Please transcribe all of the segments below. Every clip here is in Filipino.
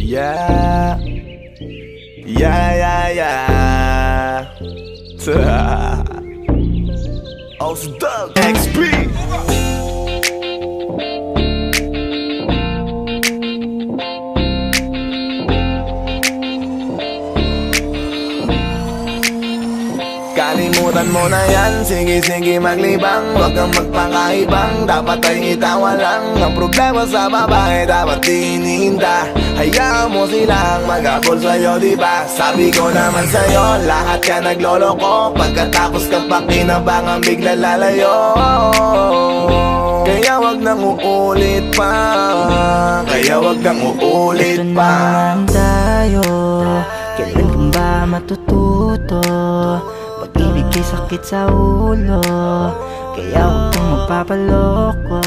Yeah. Yeah, yeah, yeah. Aus Doug XP. Kalimutan mo na yan, sige maglibang. Huwag kang magpakaibang, dapat ay itawa lang. Ang problema sa babae, dapat tinihinda. Hayaan mo silang mag-abol sa'yo, diba? Sabi ko naman sa'yo, lahat ka nagloloko. Pagkatapos ka pa kinabangan, bigla lalayo. Kaya wag nang uulit pa. Kaya wag nang uulit ito pa. naman tayo, kailan kang ba matututo? Pag-ibig kay sakit sa ulo, kaya huwag kang magpapaloko.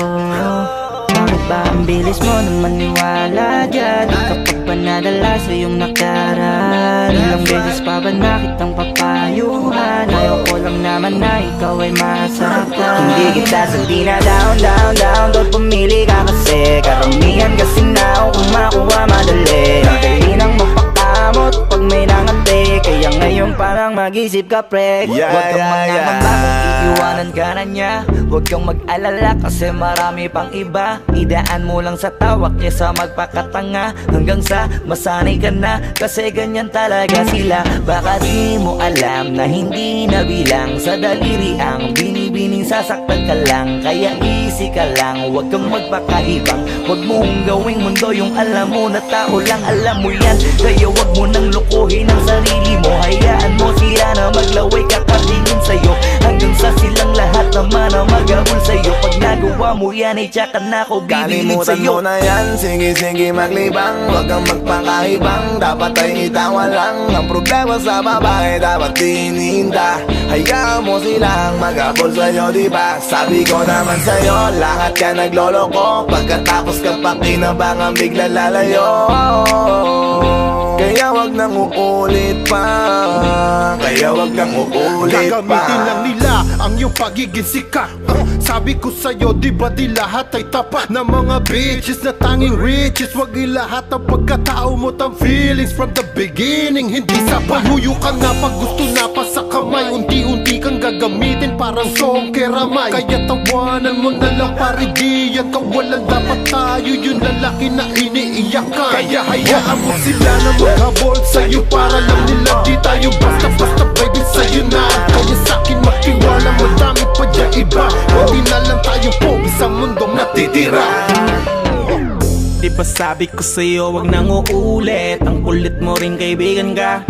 Bakit ba ang bilis mo nang maniwala dyan? Di ka pa ba nadala sa iyong nakaraan? Ilang beses pa ba nakitang papayuhan? Ayaw ko lang naman na ikaw ay masaktan. Hindi kita sabi na down, doon pumili ka kasi karamihan kasi na kung makuha madali. Ang dali nang magpakamot pag may nangante, kaya ngayon parang mag-isip ka pre. Huwag kang mangangamba kung iiwanan ka na niya. Huwag kang mag-alala kasi marami pang iba. Idaan mo lang sa tawak niya sa magpakatanga, hanggang sa masanay ka na, kasi ganyan talaga sila. Baka di mo alam na hindi na bilang sa daliri ang binibining sasaktan ka lang. Kaya easy ka lang, huwag kang magpakahibang. Huwag mong gawing mundo yung alam mo na tao lang alam mo yan. Kaya huwag mo nang lukuhin ang sarili mo. Hayaan mo sila na maglaway kakatingin sa'yo, hanggang sa silang lahat naman na mag-abol sa'yo. Pag nagawa mo yan ay tsaka na ako bibiling Kalimutan sa'yo. mo na yan, sige maglibang. Huwag kang magpakaibang, dapat ay itawa lang. Ang problema sa babae, dapat tinihinda. Hayaan mo silang mag-abol sa'yo, diba? Sabi ko naman sa'yo, lahat ka nagloloko. Pagkatapos ka pa kinabangan, bigla lalayo. Kaya wag nang uulit pa. Kaya wag nang uulit pa. Gagamitin lang nila ang iyong pagiging sikat. Sabi ko sa'yo, di ba di lahat ay tapat na mga bitches na tanging riches? Wag ilahat ang pagkatao mo tang feelings from the beginning. Hindi sapat, huyo ka na pag gusto na pa sa kamay. Unti-unti kang gagamitin parang song keramay. Kaya tawanan mo na lang paridiyan. Kawalan dapat tayo yung lalaki na iniiyakan. Kaya hayaan mo sila na maghabol sa'yo, para lang nila di tayo basta-basta baby sa'yo na. Kaya sa'kin magtiwala, madami pa dyan iba. Hindi na lang tayo po isang mundong natitira. Di ba sabi ko sa'yo wag nang uulit? Ang kulit mo rin kaibigan ka.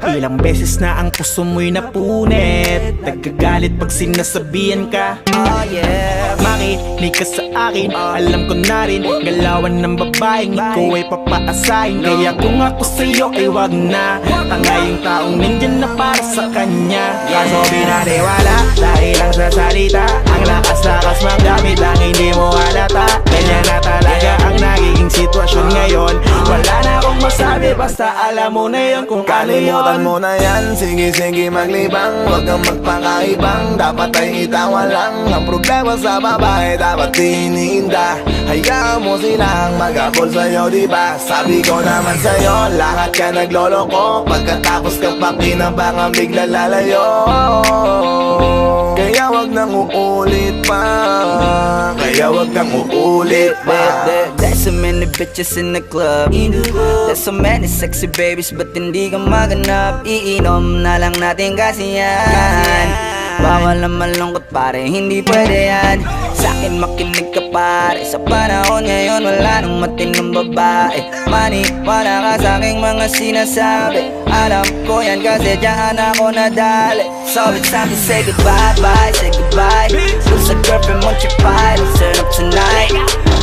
Ilang beses na ang puso mo'y napunit. Nagkagalit pag sinasabihan ka. Oh yeah, Makinig ka sa akin, alam ko na rin galawan ng babaeng ikaw ay papaasahin. Kaya kung ako sa'yo ay wag na. Tanga yung taong nandyan na para sa kanya. Kaso binariwala dahil lang sa salita. Ang lakas-lakas magamit lang hindi mo halata. Ganyan na talaga ang nagiging sitwasyon ngayon. Wala na akong masabi, basta alam mo na yun kung ano yun. Kalimutan mo na yan, sige maglibang. Huwag kang magpakaibang, dapat ay itawa lang. Ang problema sa babae, dapat tinihinda. Hayaan mo silang mag-abol sa'yo, diba? Sabi ko naman sa'yo, lahat ka nagloloko. Pagkatapos ka pa kinabangan, bigla lalayo. Kaya wag nang uulit pa. Kaya wag nang uulit pa. There's so many bitches in the club. There's so many sexy babies, but hindi ka maganap. Iinom na lang natin kasi yan. Bawal na malungkot pare, hindi pwede yan. Sa'kin makinig ka pare, sa panahon ngayon wala nang matinong babae. Maniwala ka sa'king mga sinasabi, alam ko yan kasi diyan ako nadali. So it's time to say goodbye, bye, say goodbye. Dun sa girlfriend mo chipay, let's turn up tonight.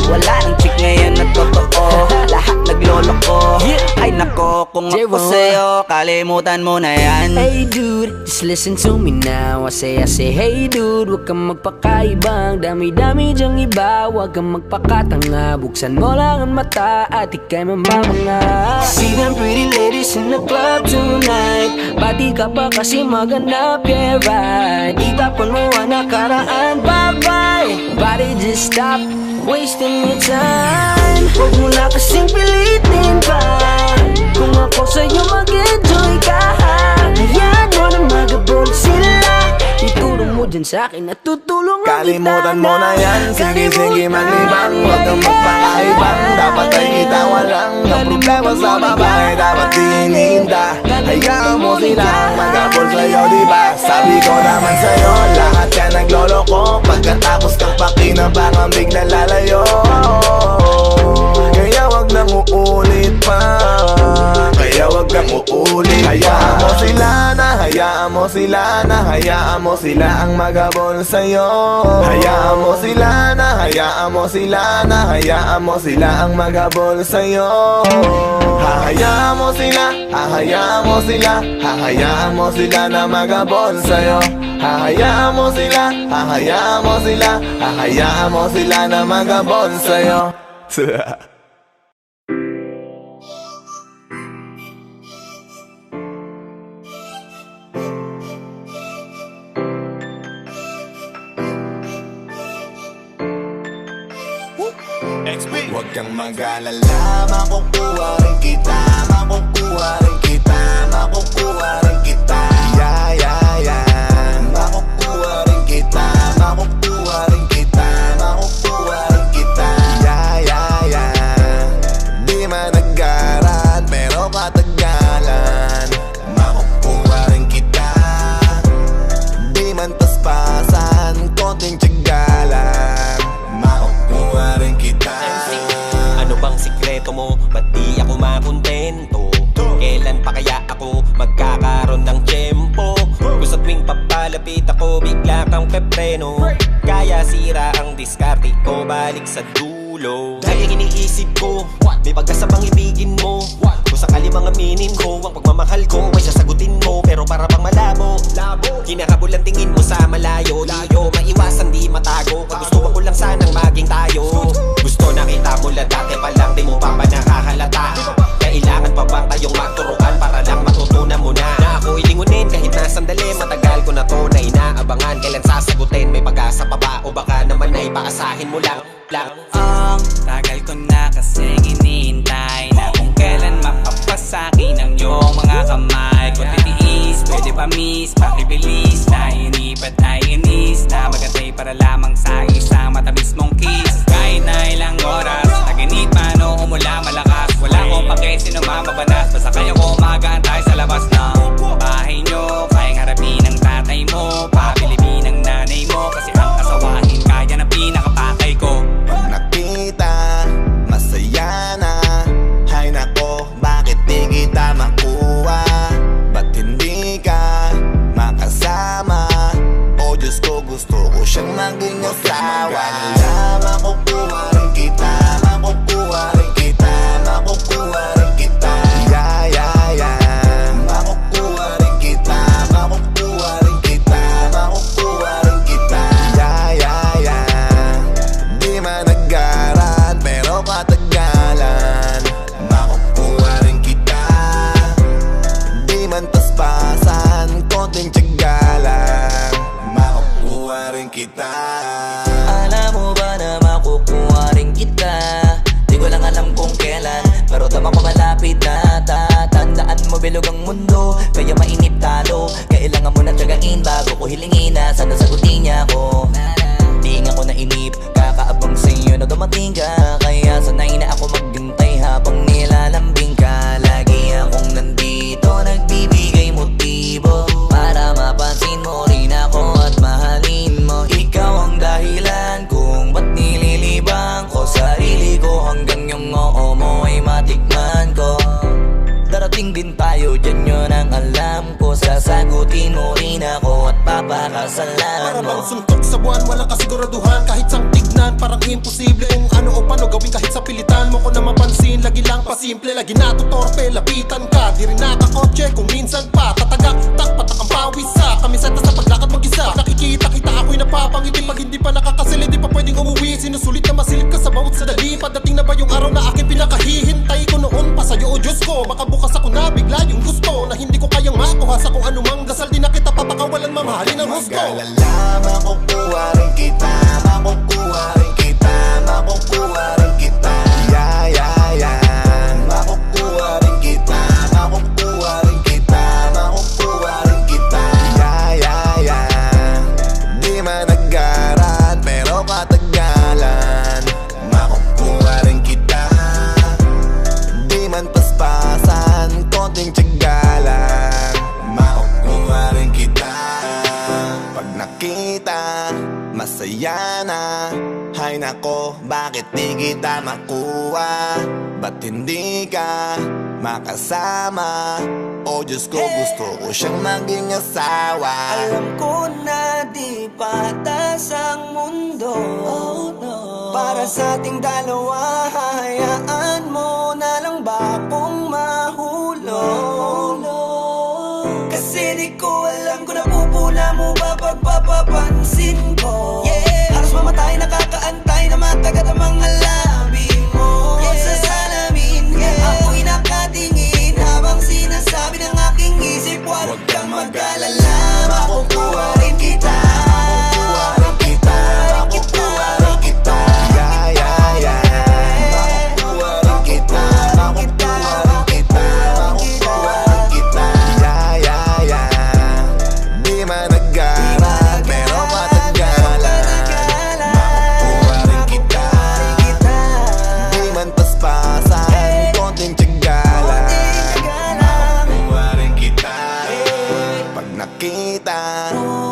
Wala nang chick ngayon na totoo, lahat nagloloko. Ay nako, kung ako sa'yo, kalimutan mo na yan. Hey dude, just listen to me now. I say hey dude, huwag kang magpakaibang. Dami-dami dyang iba, huwag kang magpakatanga. Buksan mo lang ang mata at ika'y mamamanga. See them pretty ladies in the club tonight. Pati ka pa kasi maganap, yeah right. Itapon mo ang nakaraan, bye-bye. Body just stop wasting your time. Huwag mo na kasing pilitin pa. dyan sa'kin at tutulungan kita. Kalimutan mo na yan, sige maglibang, huwag kang magpakaibang. Dapat ay kita walang ang problema sa babae, dapat dininda. Hayaan mo silang magabol sa'yo, diba? Sabi ko naman sa'yo, lahat ka nagloloko. Pagkatapos kang pakinabangan, bigla lalayo. Kaya wag nang uulit pa, kaya wag kang uulit. Hayaan mo sila na, hayaan mo sila na, hayaan mo sila ang magabol sa'yo. Hayaan mo sila na, hayaan mo sila na, hayaan mo sila ang magabol sa'yo. Hahayaan mo sila, hahayaan mo sila, hahayaan mo sila na magabol sa'yo. Hahayaan mo sila, hahayaan mo sila, hahayaan mo sila na magabol sa'yo. Huwag kang mag-alala, makukuha rin kita, makukuha rin kita, makukuha rin kita. Yeah, yeah, yeah. Makukuha rin kita, makukuha rin kita, makukuha rin kita. Yeah, yeah, yeah. Di man nag-aral, pero katagalan, makukuha rin kita. Di man paspasan, konting tiyagalan, makukuha rin kita. Ano bang sikreto mo? Ba't di ako makontento? Kailan pa kaya ako magkakaroon ng tiyempo? Gusto tuwing papalapit ako, bigla kang pepreno. Kaya sira ang diskarte ko, balik sa dulo. Dahil iniisip ko, may pag-asa bang ibigin mo? Kung sakali mga aminin ko, ang pagmamahal ko ay sasagutin mo, pero para bang malabo. Kinakabul ang tingin mo sa malayo, layo, maiwasan di matago. Kagustuhan ko lang sanang maging tayo. Gusto nakita mo lang dati pa lang, di mo pa nakahalata. Kailangan pa bang tayong magturuan para lang matutunan mo na ako ilingunin kahit na sandali. Matagal ko na to na inaabangan, kailan sasagutin? May pag-asa pa ba o baka naman ay paasahin mo lang? Ang tagal ko na kasing iniintay na kung kailan mapapasakin ang iyong mga kamay. Kung titiis, pwede pa miss, pakibilis na inipat ay inis na magantay para lamang sa isang matamis mong kiss. Kahit na ilang oras, naginit man o umula malakas, wala akong pake sino mamabanas, basta kaya ko mag-aantay sa labas ng bahay nyo. Kayang harapin ang tatay mo, pabilibin ang nanay mo, kasi ang kasawahin kaya na pinakapakay ko. Pag nakita, masaya na. Hay nako, bakit di kita makuha? Ba't hindi ka makasama? O Diyos ko, gusto ko siyang maging asawa. Makukuha rin kita, makukuha rin kita, makukuha rin kita. Yeah, yeah, yeah. Makukuha rin kita, makukuha rin kita, makukuha rin kita. Yeah, yeah, yeah. Di man nag-aral, pero katagalan, makukuha rin kita. Di man paspasan, konting tiyagalan, makukuha rin kita. Alam mo ba na makukuha rin kita? Di ko lang alam kung kailan, pero tama ko malapit na. Tatandaan mo bilog ang mundo, kaya mainip talo. Kailangan mo na tiyagain bago ko hilingin na sana sagutin niya ako. Di nga ko nainip, kakaabang sa'yo na dumating ka. Kaya sanay na ako maghintay habang nilalambing ka. Lagi akong nandito, nagbibigay motibo para mapansin mo rin ako at mahalin mo. Ikaw ang dahilan kung ba't nililibang ko sarili ko, hanggang yung oo mo ay matikman ko. Darating din tayo, dyan yun ang alam ko. Sasagutin mo rin ako at papakasalan Para mo. bang suntok sa buwan, walang kasiguraduhan. Kahit sang tignan, parang imposible kung ano o paano gawin kahit sa pilitan mo ko na mapansin. Lagi lang pasimple, lagi natutorpe, lapitan ka. Di rin nakakotse kung minsan pa tatagak, patak ang pawis sa kamiseta sa paglakad mag-isa. Nakikita kita ako'y napapangiti pag hindi pa nakakasilid, di pa pwedeng umuwi. Sinusulit na masilip ka sa bawat sadali. Padating na ba yung araw na aking pinakahihintay ko noon pa sa'yo o Diyos ko? Baka bukas ako na bigla yung gusto na hindi ko kayang makuha sa kung anumang dasal. Di na kita papakawalan, mamahalin ang gusto. Mag-alala, makukuha rin kita, makukuha rin kita, makukuha rin kita. Yeah, yeah, yeah. Makukuha rin kita, makukuha rin kita, makukuha rin kita. Yeah, yeah, yeah. Di nako, bakit di kita makuha? Ba't hindi ka makasama? O Diyos ko, gusto ko siyang maging asawa. Alam ko na di patas ang mundo, para sa ating dalawa, hayaan mo na lang ba akong mahulog? Kasi di ko alam kung napupula mo ba pagpapapansin ko. Halos mamatay, nakakaantay na matagat ang mga labi mo sa salamin. Ako'y nakatingin habang sinasabi ng aking isip, huwag kang mag-alala, makukuha rin kita.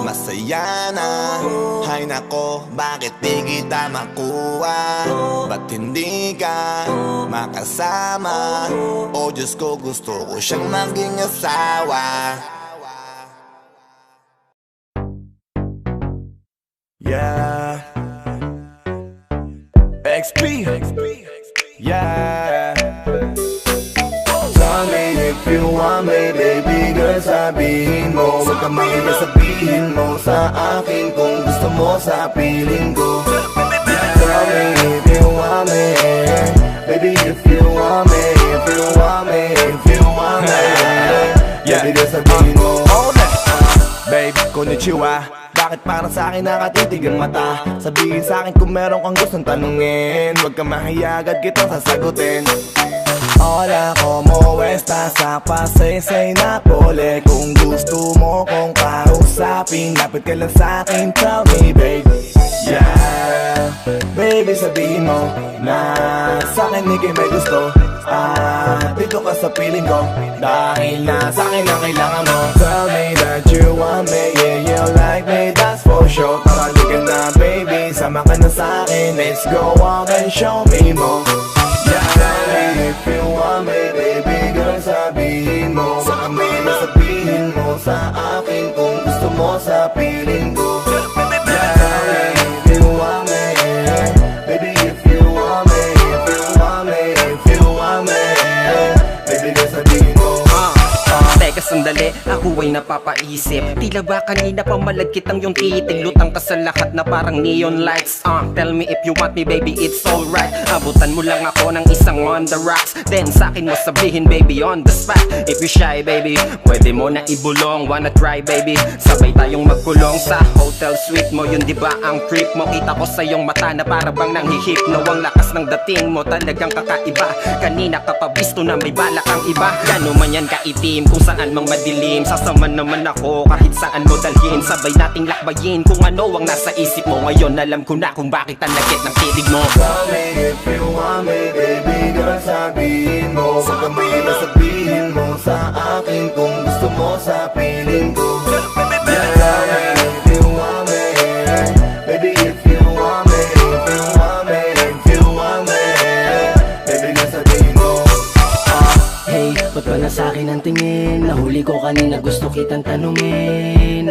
Masaya na, hay nako, bakit di kita makuha? Ba't hindi ka makasama? O Diyos ko, gusto ko siyang maging asawa. Yeah, XP, yeah. Tell me if you want me, baby girl, sabihin mo. Huwag ka mahiya, sabihin mo sa akin kung gusto mo sa piling ko. Tell me if you want me, baby, if you want me, if you want me, if you want me, baby girl, sabihin mo. Babe, konnichiwa. Bakit parang sa akin nakatitig ang mata? Sabihin sa akin kung meron kang gustong tanungin. Huwag kang mahiya, agad kitang sasagutin. Hola, como estás? Sa Pasay Napoli. Kung gusto mo kong kausapin, lapit ka lang sa'kin, tell me baby. Yeah, baby, sabihin mo na sa'kin ika'y may gusto. Dito ka sa piling ko, dahil na sa'kin ang kailangan mo. Tell me that you want me, yeah, you like me, that's for sure. Tara, liga na baby, sama ka na sa'kin. Let's go out and show me more. Yeah, tell me if you want me, baby girl, sabihin mo. Baka may nasabihin mo sa akin kung gusto mo sa piling ko. Yeah, tell me if you want me, baby, if you want me, if you want me, if you want me, baby girl, sabihin mo. Teka sandali, ako ay napapaisip. Tila ba kanina pa malagkit ang yung titig. Lutang ka sa lahat na parang neon lights. Tell me if you want me baby, it's alright. Abutan mo lang ako ng isang on the rocks. Then sa'kin mo sabihin baby on the spot. If you shy baby, pwede mo na ibulong. Wanna try baby, sabay tayong magkulong sa hotel suite mo. Yun diba ang trip mo? Kita ko sa iyong mata na para bang nanghihipno. Ang lakas ng dating mo talagang kakaiba. Kanina ka pa bisto na may balak ang iba. Gano man yan kaitim, kung saan mang madilim. Sasama naman ako kahit saan mo dalhin. Sabay nating lakbayin kung ano ang nasa isip mo. Ngayon alam ko na kung bakit ang lagit ng titig mo. Tell me if you want me, baby girl, sabihin mo. Huwag ka mahiya, sabihin mo sa akin kung gusto mo sa piling ko. Yeah, tell me if you want me, baby, if you want me, if you want me, if you want me, baby girl, sabihin mo. Hey, ba't ba na sa'kin ang tingin? Nahuli ko kanina, gusto kitang tanungin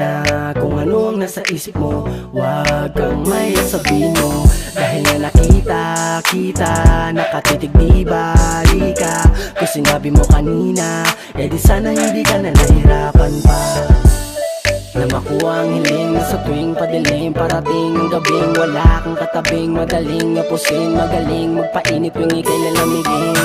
kung ano ang nasa isip mo. Huwag kang may sabihin mo. Dahil na nakita, nakatitig di bali ka. Kung sinabi mo kanina, di sana hindi ka na nahirapan pa. Na makuha ang hiling na sa tuwing padilim. Parating ang gabing, wala kang katabing. Madaling ngapusin, magaling magpainit yung ika'y lalamigin.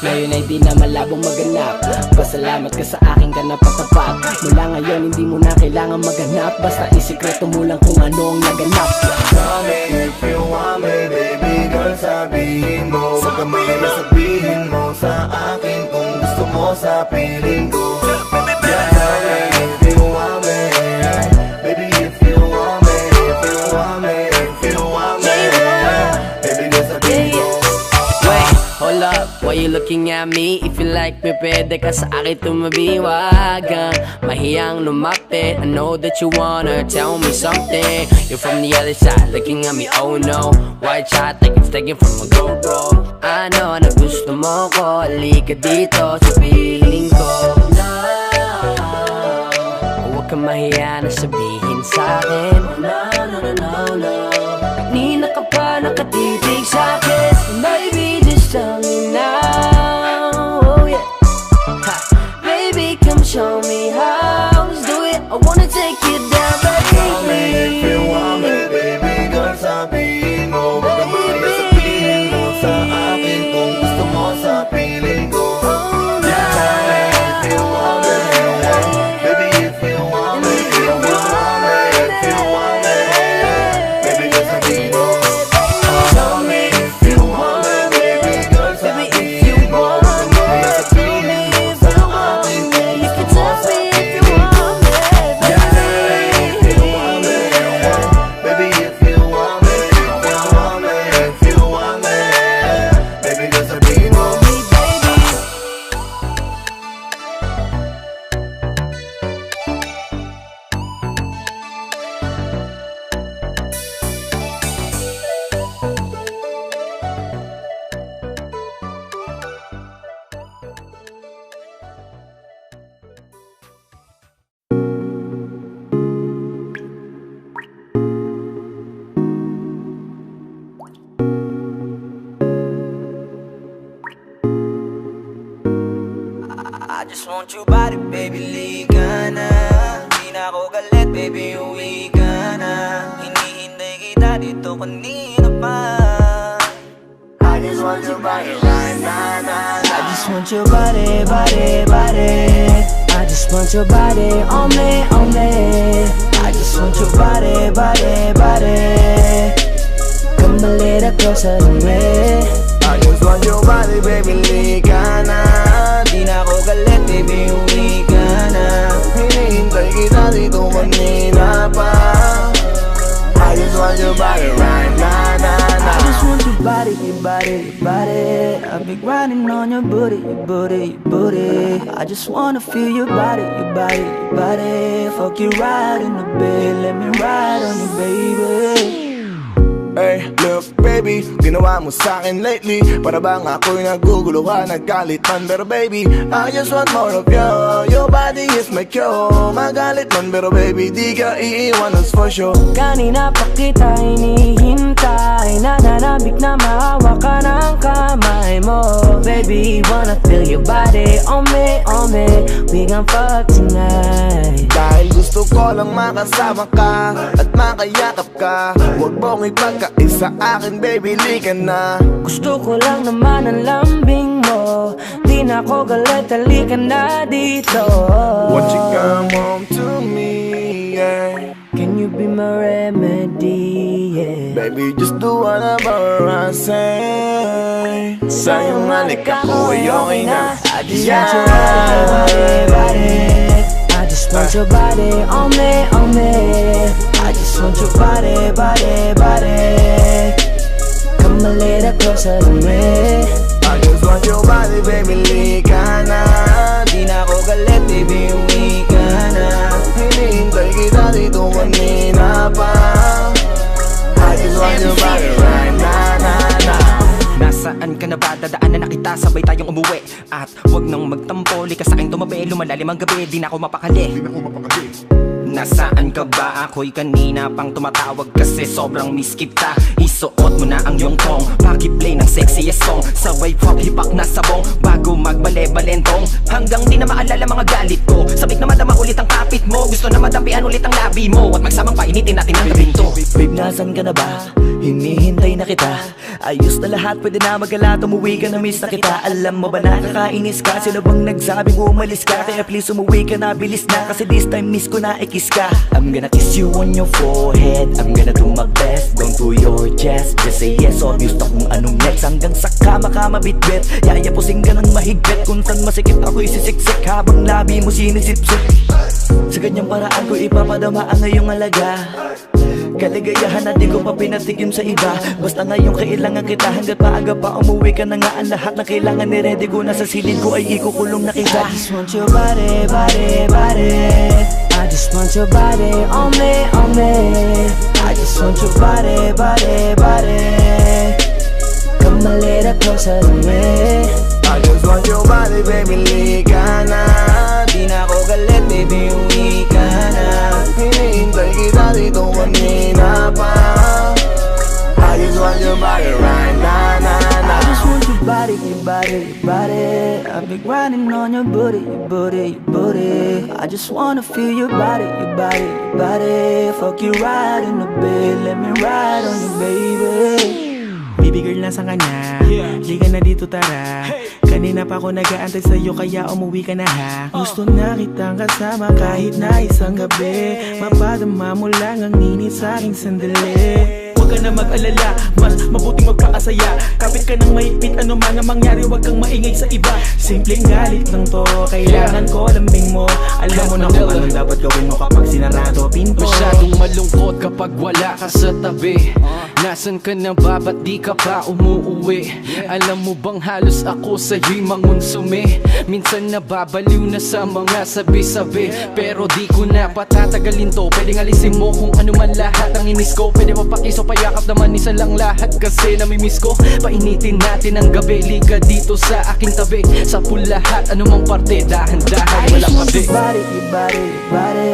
Ngayon ay di na malabong maganap. Pasalamat ka sa akin ka napatapat. Mula ngayon hindi mo na kailangan maganap. Basta isikreto mo lang kung ano ang naganap. Tell me if you want me, baby girl, sabihin mo. Huwag ka mahiya, sabihin mo sa akin kung gusto mo sa piling ko. Yeah, tell me if you want me, baby, if you want me, if you want me, if you want me, baby girl, sabihin mo. Hold up, why you looking at me? If you like me, pwede ka sa akin tumabi. Wag kang mahiyang lumapit. I know that you wanna tell me something. You're from the other side, looking at me, oh no. White shot like it's taken from a GoPro. I know na gusto mo ko, halika dito sa piling ko. No, huwag kang mahiya na sabihin sa'kin. No, no, no, no, no. Kanina ka pa nakatitig sa'kin. Baby, just tell me now, oh yeah. Ha. Baby, come show me how to do it. I wanna take you down, baby. Tell me if you want me, baby, girl, sabihin mo. Huwag ka mahiya sabihin mo sa akin kung gusto mo sa piling ko. I just want your body, baby, liga na. Di na ako galit, baby, uwi ka na. Hinihintay kita dito kanina pa. I just want your body right now, nah, nah. I just want your body, body, body. I just want your body on me, on me. I just want your body, body, body. Come a little closer to me. I just want your body, baby, liga na. Di na ako galit, baby, uwi ka na. Hinihintay kita dito kanina pa. I just want your body right now, nah, nah. I just want your body, your body, your body. I've been grinding on your booty, your booty, your booty. I just wanna feel your body, your body, your body. Fuck you right in the bed, let me ride on you, baby. Hey, look baby, ginawa mo sa'kin lately. Para bang ako'y nagugulo ka, naggalit man. Pero baby, I just want more of you. Your body is my cure. Magalit man pero baby, di ka iiwan, that's for sure. Kanina pa kita hinihintay. Nananabik na mahawa ka ng kamay mo. Baby, wanna feel your body on me, on me. We gon' fuck tonight. Dahil gusto ko lang makasama ka at makayakap ka. Huwag mong ipagkaisa akin, baby, lika na. Gusto ko lang naman ang lambing mo. Di na ako galit, halika na dito. Won't you come home to me, yeah. Can you be my remedy, yeah. Baby, just do whatever I say. Sa'yong halik ako ay okay na. I just want your body, body. I just want your body on me, on me. I just want your body, body, body. Come a little closer to me. I just want your body, baby, lika na. Di na ako galit, baby, uwi ka na. Hinihintay kita dito kanina pa. I just want your body right now, nah, nah. Nasaan ka na ba? Dadaanan na kita, sabay tayong umuwi. At wag nang magtampo, lika sa'kin tumabi. Lumalalim ang gabi, di na ako mapakali. Nasaan ka ba? Ako'y kanina pang tumatawag kasi sobrang miss kita. Isuot mo na ang iyong tong, pakiplay ng sexiest song. Sabay pop hipak na sabong, bago magbale-balentong. Hanggang di na maalala mga galit ko. Sabik na madama ulit ang kapit mo. Gusto na madampian ulit ang labi mo. At magsamang painitin natin ang gabing to. Babe, nasan ka na ba? Hinihintay na kita. Ayos na lahat, pwede na magala. Umuwi ka na, miss na kita. Alam mo ba nakakainis ka? Sino bang nagsabing umalis ka? Kaya please umuwi ka na, bilis na. Kasi this time miss ko na ikis ka. I'm gonna kiss you on your forehead. I'm gonna do my best, down to your chest. Just say yes, obvious na kung anong next. Hanggang sa kama ka mabitbit. Yayapusing ka ng mahigpit. Kung saan masikip ako'y sisiksik habang labi mo sinisipsip. Sa ganyang paraan ko ipapadama ang iyong alaga. Kaligayahan na di ko pa pinatikim sa iba. Basta ngayon kailangan kita, hanggat maaga pa umuwi ka na nga. Ang lahat na kailangan ni-ready ko na sa silid ko ay ikukulong na kita. I just want your body, body, body. I just want your body on me, on me. I just want your body, body, body. Come a little closer to me. I just want your body, baby, lika na. Di na ako galit, baby, uwi ka na. Hinihintay kita dito kanina pa. I just want your body right now, na, na. I just want your body, your body, your body. I've been grinding on your booty, your booty, your booty. I just wanna feel your body, your body, your body. Fuck you right in the bed, let me ride on you, baby. Baby girl, nasa ka na? Liga na dito, tara. Kanina pa ako nag-aantay sa'yo, kaya umuwi ka na ha. Gusto na kitang kasama kahit na isang gabi. Mapadama mo lang ang init sa'king sandali. Huwag ka na mag-alala, mas mabuting magpakasaya. Kapit ka ng mahigpit, ano man ang mangyari, huwag kang maingay sa iba. Simpleng galit lang to, kailangan ko lambing mo. Alam mo na kung anong dapat gawin mo kapag sinarado pinto. Masyadong malungkot kapag wala ka sa tabi. Nasaan ka na ba, ba't di ka pa umuuwi? Alam mo bang halos ako sa'yo'y mangonsume. Minsan nababaliw na sa mga sabi-sabi, pero di ko na patatagalin to. Pwedeng alisin mo kung ano man lahat ang inis ko. Pwede mapakiso, payakap naman isa lang lahat, kasi namimiss ko. Painitin natin ang gabi, liga dito sa aking tabi. Sa pool lahat, anumang parte, dahan-dahan, walang kabi. Your body, your body, your body.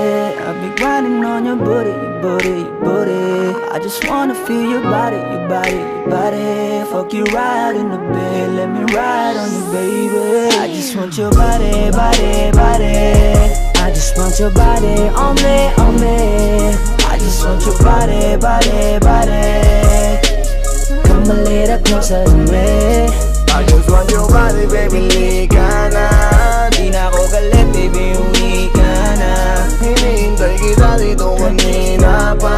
I've been grinding on your booty, your booty, your booty. I just wanna feel your body, your body, your body. Fuck you right in the bed, let me ride on you, baby. I just want your body, body, body. I just want your body on me, on me. I just want your body, body, body. Come a little closer to me. I just want your body, baby, lika na. Di na ako galit, baby, uwi ka na. Hinihintay kita dito kanina pa.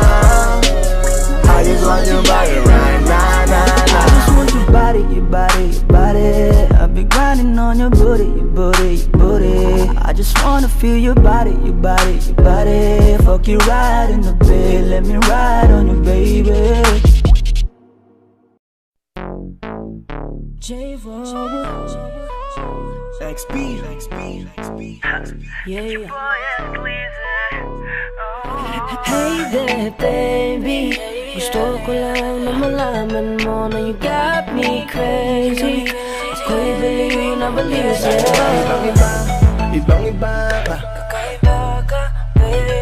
I just want your body right now, na, na. I just want your body, your body, your body. I've been grinding on your booty, your booty, your booty. I just wanna feel your body, your body, your body. Fuck you right in the bed, let me ride on you, baby. XP, Yeah. Hey there, baby. Gusto ko lang na malaman mo na you got me crazy. Ako'y baliw na baliw sa'yo. Ibang-iba, ibang-iba ka. Kakaiba ka, baby.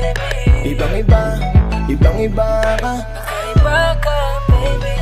Ibang-iba, ibang-iba ka. Kakaiba ka, baby.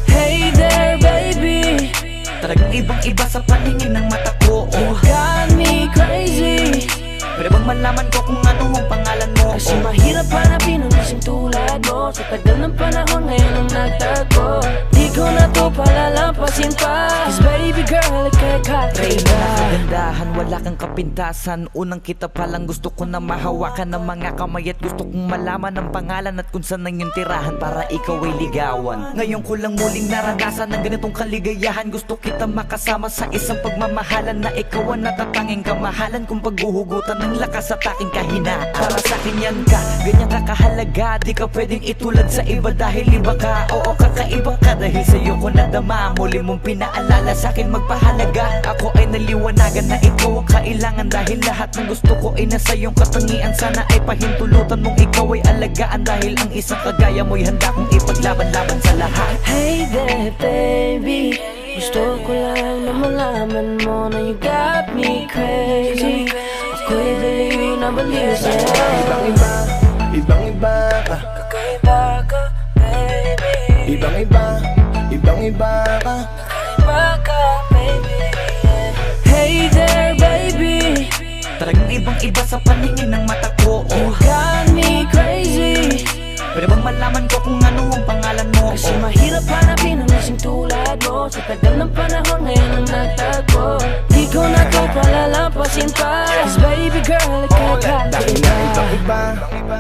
Hey there, baby. Talagang ibang-iba sa paningin ng mata ko. You got me crazy. Pwede bang malaman ko kung ano ang pangalan mo? Kasi mahirap hanapin ang isang tulad mo. Sa tagal ng panahon ngayon ang nagtago. Di ko na to palalampasin pa. Cause baby girl, ika'y kakaiba. Kagandahan, wala kang kapintasan. Unang kita palang gusto ko na mahawakan ng mga kamay. At gusto kong malaman ang pangalan at kung saan ang iyong tirahan para ikaw ay ligawan. Ngayon ko lang muling naranasan ng ganitong kaligayahan. Gusto kita makasama sa isang pagmamahalan na ikaw ang natatanging kamahalan kung paghuhugutan ng lakas at aking kahinaan. Para sa akin yan ka, ganyan ka kahalaga. Di ka pwedeng itulad sa iba dahil iba ka. Oo, kakaiba ka dahil sa'yo ko nadama. Muli mong pinaalala sa akin magpahalaga. Ako ay naliwanagan na ikaw ang kailangan. Dahil lahat ng gusto ko ay nasa iyong katangian. Sana ay pahintulutan mong ikaw ay alagaan. Dahil ang isang kagaya mo'y handa kong ipaglaban-laban sa lahat. Hey there, baby. Gusto ko lang na malaman mo na you got me crazy. Ako'y baliw na baliw sa'yo. Ibang-iba, ibang-iba ka. Kakaiba ka, baby. Ibang-iba, ibang-iba ka. Kakaiba ka, baby. Hey there, baby. Talagang ibang-iba sa paningin ng mata ko. You got me crazy. Pwede bang malaman ko kung ano ang pangalan mo? Kasi mahirap hanapin ang isang tulad mo. Sa tagal ng panahon ngayon ang nagtago. Di ko na to palalampasin pa. Cause baby girl, ika'y Dahil na kakaiba. ibang-iba,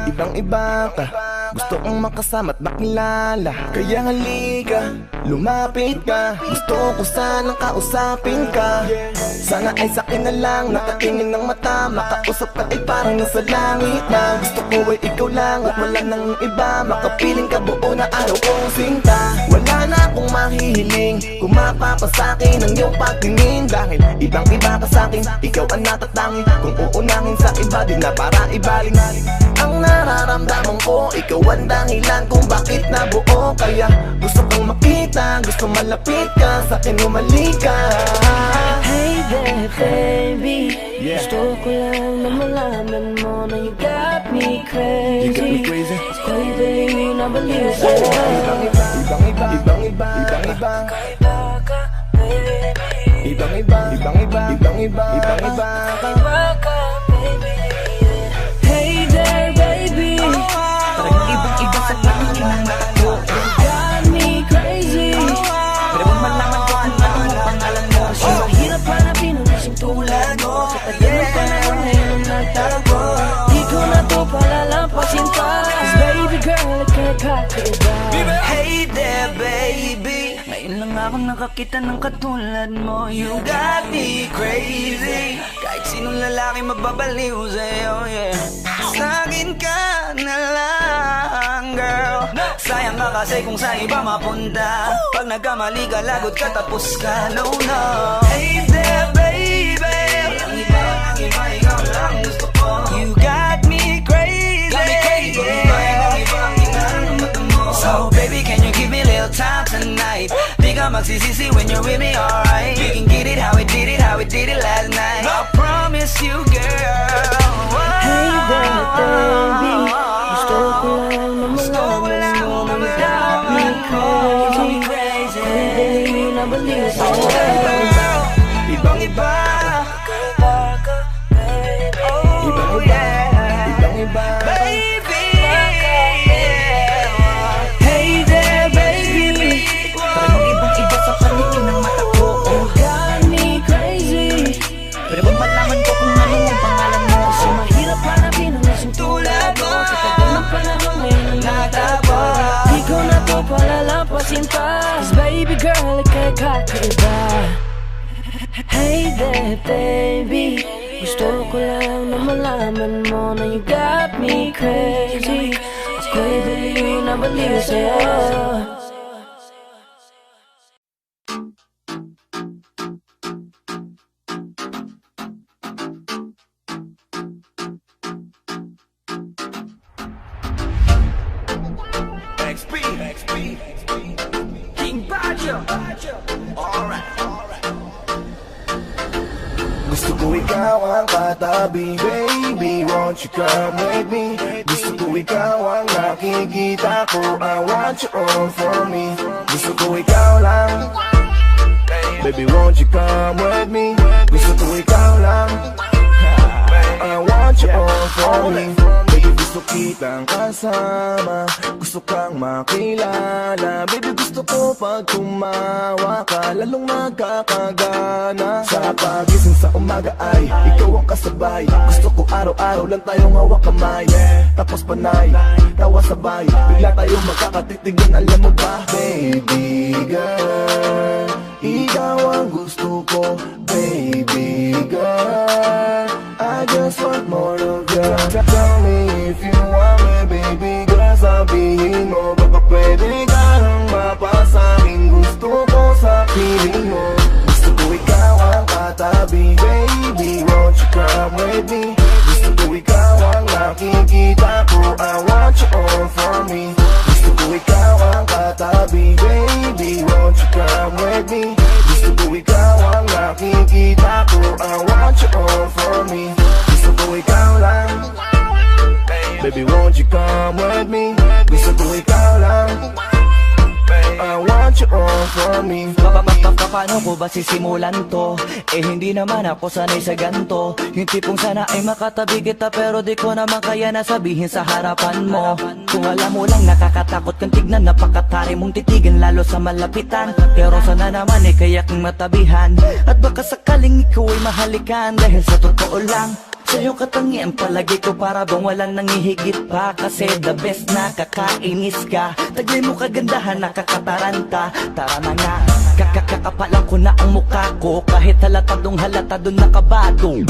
ibang-iba ka. Gusto kong makasama at makilala. Kaya halika, lumapit ka. Gusto ko sanang kausapin ka. Sana ay sakin na lang, nakatingin ng mata, makausap ka ay parang nasa langit na. Gusto ko ay ikaw lang at wala nang iba, makapiling ka buo na araw kong sinta. Wala na akong mahihiling, kung mapapasakin ang iyong pagtingin. Dahil ibang iba ka sakin, ikaw ang natatangi. Kung uunangin sa iba, di na para ibaling. Ang nararamdaman ko, ikaw ang dahilan kung bakit nabuo. Kaya gusto kong makita, gusto malapit ka, sakin umalik ka. Hey there baby, gusto ko lang na malaman mo na you got me crazy. You got me crazy. Ako'y baliw na baliw sa'yo. Ibang iba, ibang iba, ibang iba. Ibang iba, ibang iba, ibang iba, ibang iba. Hey there baby, Parang ibang-iba sa paligid ng mata ko. you got me crazy. Pero bang malaman ko kung ano ang pangalan mo? Kasi mahirap hanapin ang isang tulad mo. Sa tagal ng panahon ngayon ang nagtago. Di ko na to palalampasin pa, 'cause baby girl, ika'y kakaiba. Hey there baby, ngayon lang ako nakakita ng katulad mo. You got me crazy, kahit sinong lalaki mababaliw sa'yo, yeah. Sa'kin ka na lang, girl. Sayang ka kasi kung sa iba mapunta. Pag nagkamali ka, lagot ka, tapos ka, no, no. Hey there baby, ang iba, ikaw lang gusto ko. You got me crazy, so baby, can you give me a little time tonight? Di ka magsisisi when you're with me, alright? We can get it how we did it last night. I promise you, girl. Hey there baby, gusto ko lang na malaman mo na you got me crazy. Ako'y baliw na baliw sa'yo. Ibang iba. Oh yeah, ibang iba. baby. Hey there baby, parang ibang-iba sa paligid ng mata ko. You got me crazy. Pero bang malaman ko kung ano ang pangalan mo? Kasi mahirap hanapin ang isang tulad mo. Sa tagal ng panahon ngayon ang nagtago. Di ko na to palalampasin pa, 'cause baby girl, ika'y kakaiba. Hey there baby, gusto ko lang na malaman mo na you got me crazy. Ako'y baliw na baliw sa'yo. King Badger. Gusto ko ikaw ang katabi, baby, won't you come with me? Gusto ko ikaw ang nakikita ko, I want you all for me. Gusto ko ikaw lang, baby, won't you come with me? Gusto ko ikaw lang, I want you all for me. Baby, gusto kitang kasama, gusto kang makilala. Baby, gusto ko pag tumawa ka, lalong nagkakagana. Sa pagising sa umaga ay ikaw ang kasabay. Gusto ko araw-araw lang tayong hawak kamay, tapos panay, tawa sabay, bigla tayong magkakatitigan, alam mo ba? Baby girl, ikaw ang gusto ko. Baby girl, I just want more of you. Tell me if you want me, baby girl, sabihin mo. Baka pwede ka nang mapasahin. Gusto ko sa piling mo. Gusto ko ikaw ang katabi, baby, won't you come with me? Gusto ko ikaw ang nakikita ko, I want you all for me. Gusto ko ikaw ang katabi, baby, won't you come with me? Gusto ko ikaw ang nakikita ko, I want you all for me. Gusto ko ikaw lang, baby, won't you come with me? Gusto ko ikaw lang, I want you all for me. Paano ko ba sisimulan to? Eh hindi naman ako sanay sa ganto. Yung tipong sana ay makatabi kita, pero di ko naman kaya na sabihin sa harapan mo. Kung alam mo lang nakakatakot kang tignan, napakatari mong titigan lalo sa malapitan. Pero sana naman eh kaya kang matabihan, at baka sakaling ikaw ay mahalikan. Dahil sa totoo lang, sa'yo katangian palagi ko, para bang walang nangihigit pa. Kasi the best, nakakainis ka, taglay mo kagandahan, nakakataranta. Tara na nga, Kakapalan ko na ang mukha ko, kahit halatadong nakabado.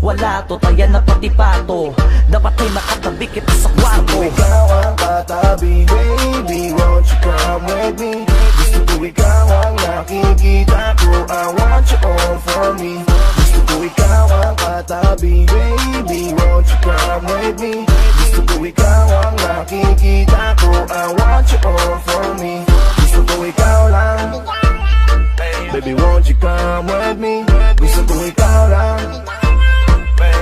Wala to, taya na pati pato, dapat ay makatabi kita sa kwarto. Ikaw ang katabi, baby, won't you come with me? Gusto ko ikaw ang nakikita ko, I want you all for me. Gusto ko ikaw ang katabi, baby, won't you come with me? Gusto ko ikaw ang nakikita ko, I want you all for me. Gusto ko ikaw lang, baby, won't you come with me? Gusto ko ikaw lang,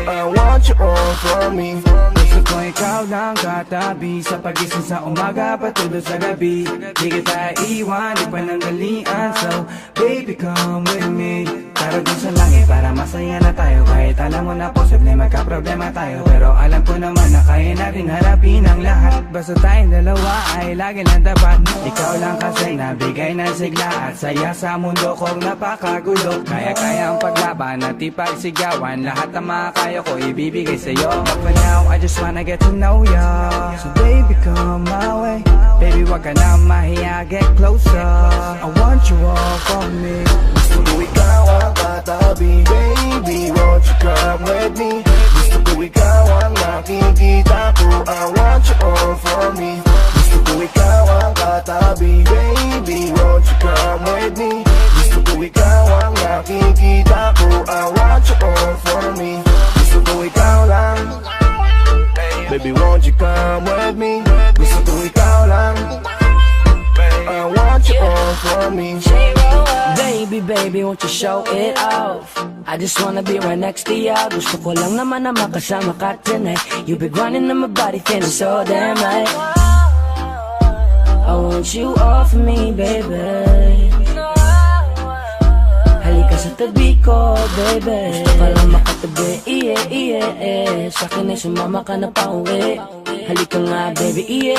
I want you all for me. Gusto ko ikaw lang katabi, sa pagising sa umaga patulog sa gabi. Di kita iwan, di panandalian. So baby come with me, tara dun sa langit para masaya na tayo. Kahit alam mo na posible magka-problema tayo, pero alam ko naman na kaya natin harapin ang lahat. Basta tayong dalawa ay lagi lang tapat. Ikaw lang kasi nabigay ng sigla at saya sa mundo kong napakagulo. Kaya ang paglaban at ipagsigawan, lahat ng mga kaya ko ibibigay sa'yo. But for now, I just wanna get to know ya. So baby, come my way. Baby, wag ka na mahiya, get closer. I want you all for me. Gusto ko ikaw ang katabi, baby, won't you come with me? Gusto ko ikaw ang nakikita ko, I want you all for me. Gusto ko ikaw ang katabi, baby, won't you come with me? Gusto ko ikaw ang nakikita ko, I want you all for me. Gusto ko ikaw lang, baby, won't you come with me? Gusto ko ikaw lang, I want you all for me. Baby, won't you show it off? I just wanna be right next to you. Gusto ko lang naman na makasama ka tonight. You be grinding on my body, feeling so damn right. I want you all for me, baby. Halika sa tabi ko, baby. Gusto ka lang makatabi, sa'kin ay sumama ka na pauwi. Halika nga, baby,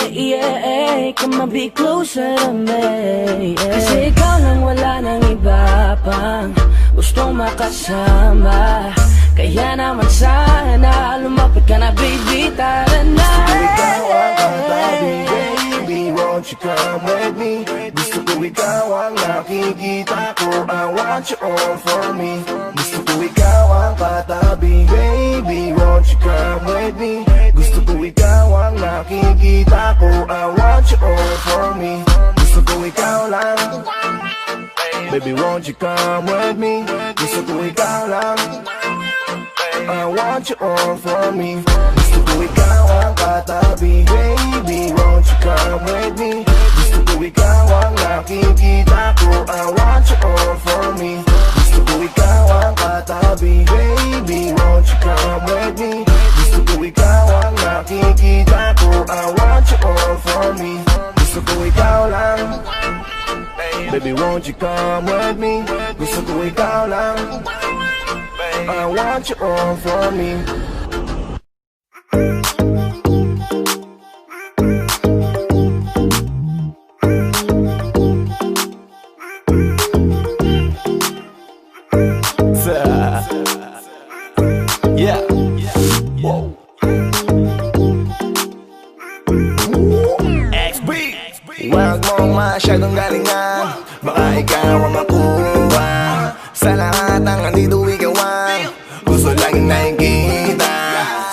come on, be closer to me. Kasi ikaw lang, wala nang iba pang gustong makasama. Kaya naman sana lumapit ka na, baby, tara na. Gusto ko ikaw ang katabi, baby, won't you come with me? Gusto ko ikaw ang nakikita ko, I want you all for me. Gusto ko ikaw ang katabi, baby, won't you come with me? Gusto ko ikaw ang nakikita ko, I want you all for me. Gusto ko ikaw lang, baby, won't you come with me? Gusto ko ikaw lang, I want you all for me. Gusto ko ikaw ang katabi, baby, won't you come with me? Gusto ko ikaw ang nakikita ko, I want you all for me. Gusto ko ikaw ang katabi, baby, won't you come with me? Gusto ko ikaw ang nakikita ko, I want you all for me. Gusto ko ikaw lang, baby, won't you come with me? Gusto ko ikaw lang, I want you all for me. Yeah. Whoa. XB, huwag mong masyadong galingan, baka ikaw ang makuha. Sa lahat ng andito ikaw ang gusto laging nakikita.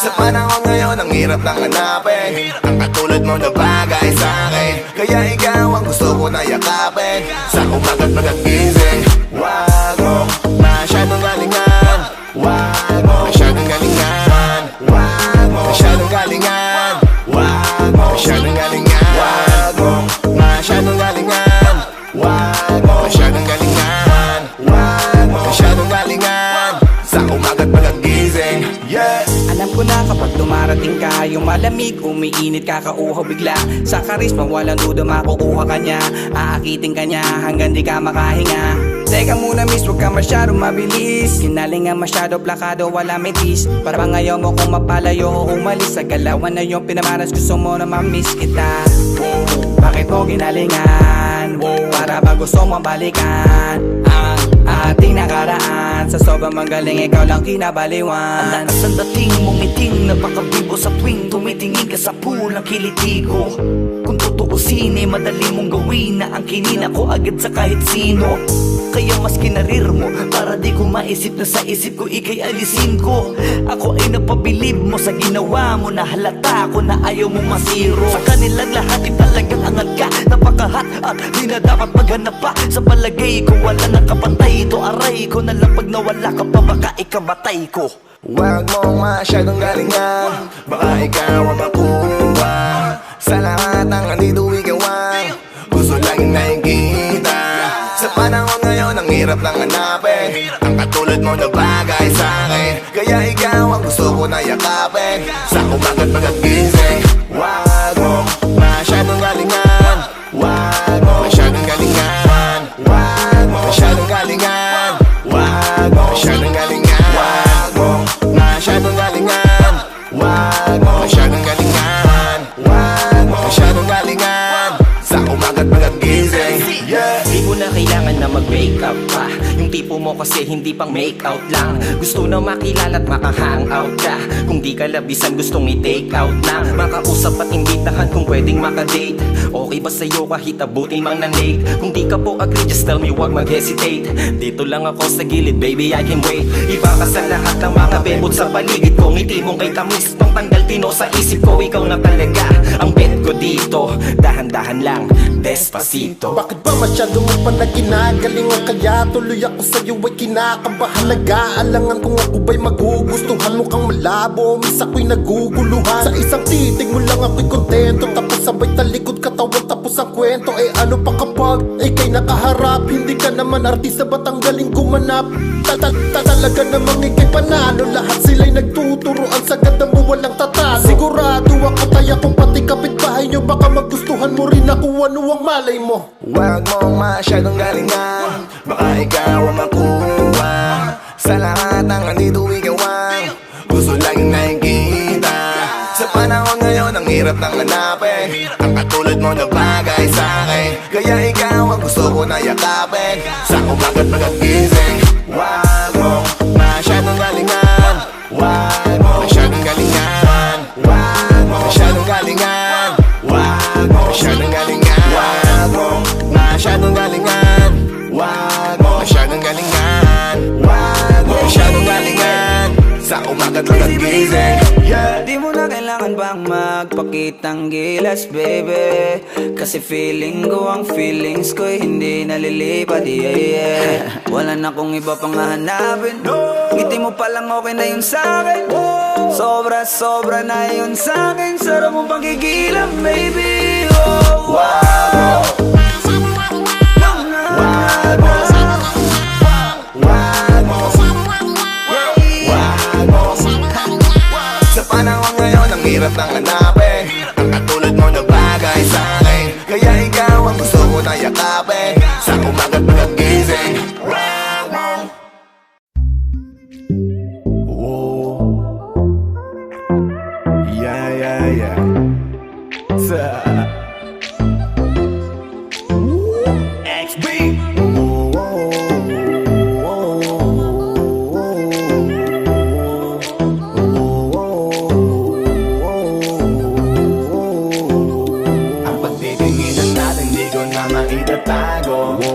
Sa panahon ngayon ang hirap nang hanapin ang katulad mo na bagay sa'kin. Kaya ikaw ang gusto ko na yakapin sa umaga't pagkagising. Huwag mong masyadong galingan, huwag mong masyadong galingan, huwag mong masyadong galingan, huwag mong masyadong galingan, huwag mong masyadong galingan, huwag mong masyadong galingan, huwag mong masyadong galingan sa umaga't pagkagising. Yeah. Alam ko na kapag dumarating ka, yung malamig, umiinit, kakauhaw bigla. Sa karisma, walang duda makukuha ka niya. Aakitin ka niya hanggang di ka makahinga. Teka muna miss, huwag ka masyadong mabilis. Kinalingan masyado, plakado, wala metis. Para bang ayaw mo kung mapalayo o umalis. Sa galawan na yung pinamaras, gusto mo na mamiss kita. Bakit mo ginalingan? Para ba gusto mong balikan? ating nakaraan. Sa sobrang magaling, ikaw lang kinabaliwan. Ang lakas ang dating mong ngiting, napakabibo sa tuwing tumitingin ka sa pulang kiliti ko. Kung tutuusin ay madali mong gawin na ang kinina ko agad sa kahit sino. Kaya mas kinarir mo para di ko maisip na sa isip ko ikay alisin ko. Ako ay napabilib mo sa ginawa mo, na halata ko na ayaw mong masiro. Sa kanilang lahat ay talagang angat ka, napakahat at di na dapat maghanap pa. Sa palagay ko wala nang kapatay, ito aray ko na lang pag nawala ka pa baka ikamatay ko. Huwag mong masyadong galingan, baka ikaw ang makuha. Sa lahat ng andito ikaw ang gusto laging nakikita. Sa panahon ngayon ang hirap lang hanapin ang katulad mo na bagay sa'kin. Kaya ikaw ang gusto ko na yakapin sa umaga't pagkagising. Huwag mong masyadong galingan, huwag mong masyadong galingan, huwag mong masyadong galingan, huwag mong masyadong galingan, huwag mong masyadong galingan, huwag mong masyadong galingan, huwag mong masyadong galingan sa umaga't pagkagising. Yeah. Di mo na kailangan na mag-make up pa. Yung tipo mo kasi hindi pang make out lang. Gusto na makilala at maka-hangout ka. Kung di ka labisan gustong i-take out na. Makausap at imbitahan kung pwedeng makadate. Okay ba sa'yo kahit abutin mang nanate? Kung di ka po agree just tell me wag mag-hesitate. Dito lang ako sa gilid baby I can wait. Iba ka sa lahat ng mga bebot sa paligid ko. Ngiti mong kay tamis pang tanggal tino sa isip ko. Ikaw na talaga ang bet ko dito. Dahan-dahan lang, despacito. Bakit ba masyado mo pa na ginagalingan? Kaya tuloy ako sa'yo ay kinakabahan. Nag-aalangan kung ako ba'y magugustuhan mo kang malabo. Miss ako'y naguguluhan. Sa isang titig mo lang ako'y kontento. Tapos sabay talikod katawan tapos ang kwento. Eh ano pa kapag ika'y nakaharap? Hindi ka naman artista ba't ang galing gumanap? Talaga namang ika'y panalo. Lahat sila'y nagtuturoan sa ganda mo walang tatalo. Sigurado ako tayo kung pati kapitbahay nyo baka magustuhan mo rin ako. Ano ang malay mo? Huwag mong masyadong galingan, baka ikaw ang makuha. Sa lahat ng andito ikaw ang gusto laging nakikita. Sa panahon ngayon ang hirap nang hanapin ang katulad mo na bagay sa'kin. Kaya ikaw ang gusto ko na yakapin sa umaga't pagkagising. Huwag mong masyadong galingan, huwag mong masyadong galingan, huwag mong masyadong galingan, huwag mong masyadong galingan, huwag mong masyadong galingan, huwag mong masyadong galingan, huwag mong masyadong galingan sa umaga't pagkagising. Yeah. Di mo na kailangan bang magpakitang gilas baby, kasi feeling ko ang feelings ko'y hindi nalilipat. Yeah. Wala na kong iba pang hahanapin. Ngiti mo palang okay na yun sa'kin. Sobra na yun sa'kin. Sarap mong pagkikilam baby. Oh, wow. Sa panahon ngayon ang hirap nang hanapin ang katulad mo na bagay sa'kin. Kaya ikaw ang gusto ko na yakapin sa umaga't pagkagising. Yeah. XB.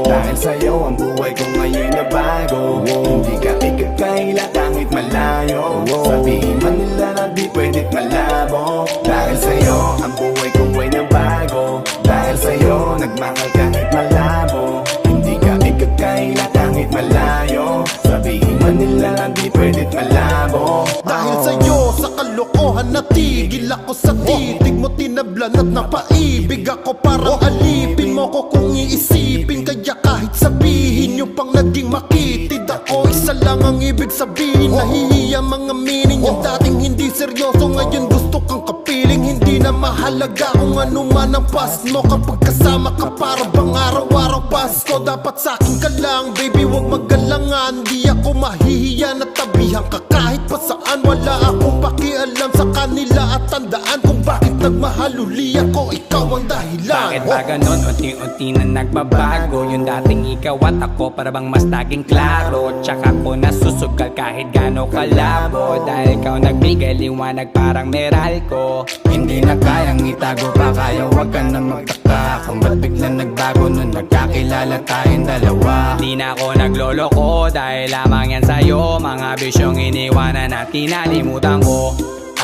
Dahil sa'yo ang buhay ko ngayon na bago. Hindi ka ikakaila kahit malayo. Sabihin man nila na di pwedit malabo. Dahil sa'yo ang buhay ko ay nabago. Dahil sa'yo nagmahal kahit malabo. Hindi ka ikakaila kahit malayo. Sabihin man nila na di pwedit malabo. Dahil sa'yo sa kalokohan natigil ako sa titig mo. Tinablan at napaibig ako. Parang alipin mo ko kung iisipin. Kaya kahit sabihin nyo pang naging makitid ako, isa lang ang ibig sabihin. Nahihiya mga meaning. Yung dating hindi seryoso ngayon gusto kang kapiling. Hindi na mahalaga kung ano man ang past mo. Kapag kasama ka para bang araw-araw Pasko. Dapat sa'kin ka lang baby wag magalangan. Di ako mahihiya na tabihan ka kahit pa saan. Wala akong pakialam sa kanila at tandaan kung bakit nagmahal Naluli ako, ikaw ang dahilan. Bakit ba ganon? Unti-unti na nagbabago. Yung dating ikaw at ako para bang mas naging klaro. Tsaka ko nasusugal kahit gano'ng kalabo. Dahil ikaw nagbigay liwanag parang Meralco. Hindi na kayang itago pa, kaya wag ka na magtaka kung ba't biglang nagbago nung nagkakilala tayong dalawa. Di na ako nagloloko dahil lamang yan sa'yo. Mga bisyong iniwanan at kinalimutan ko.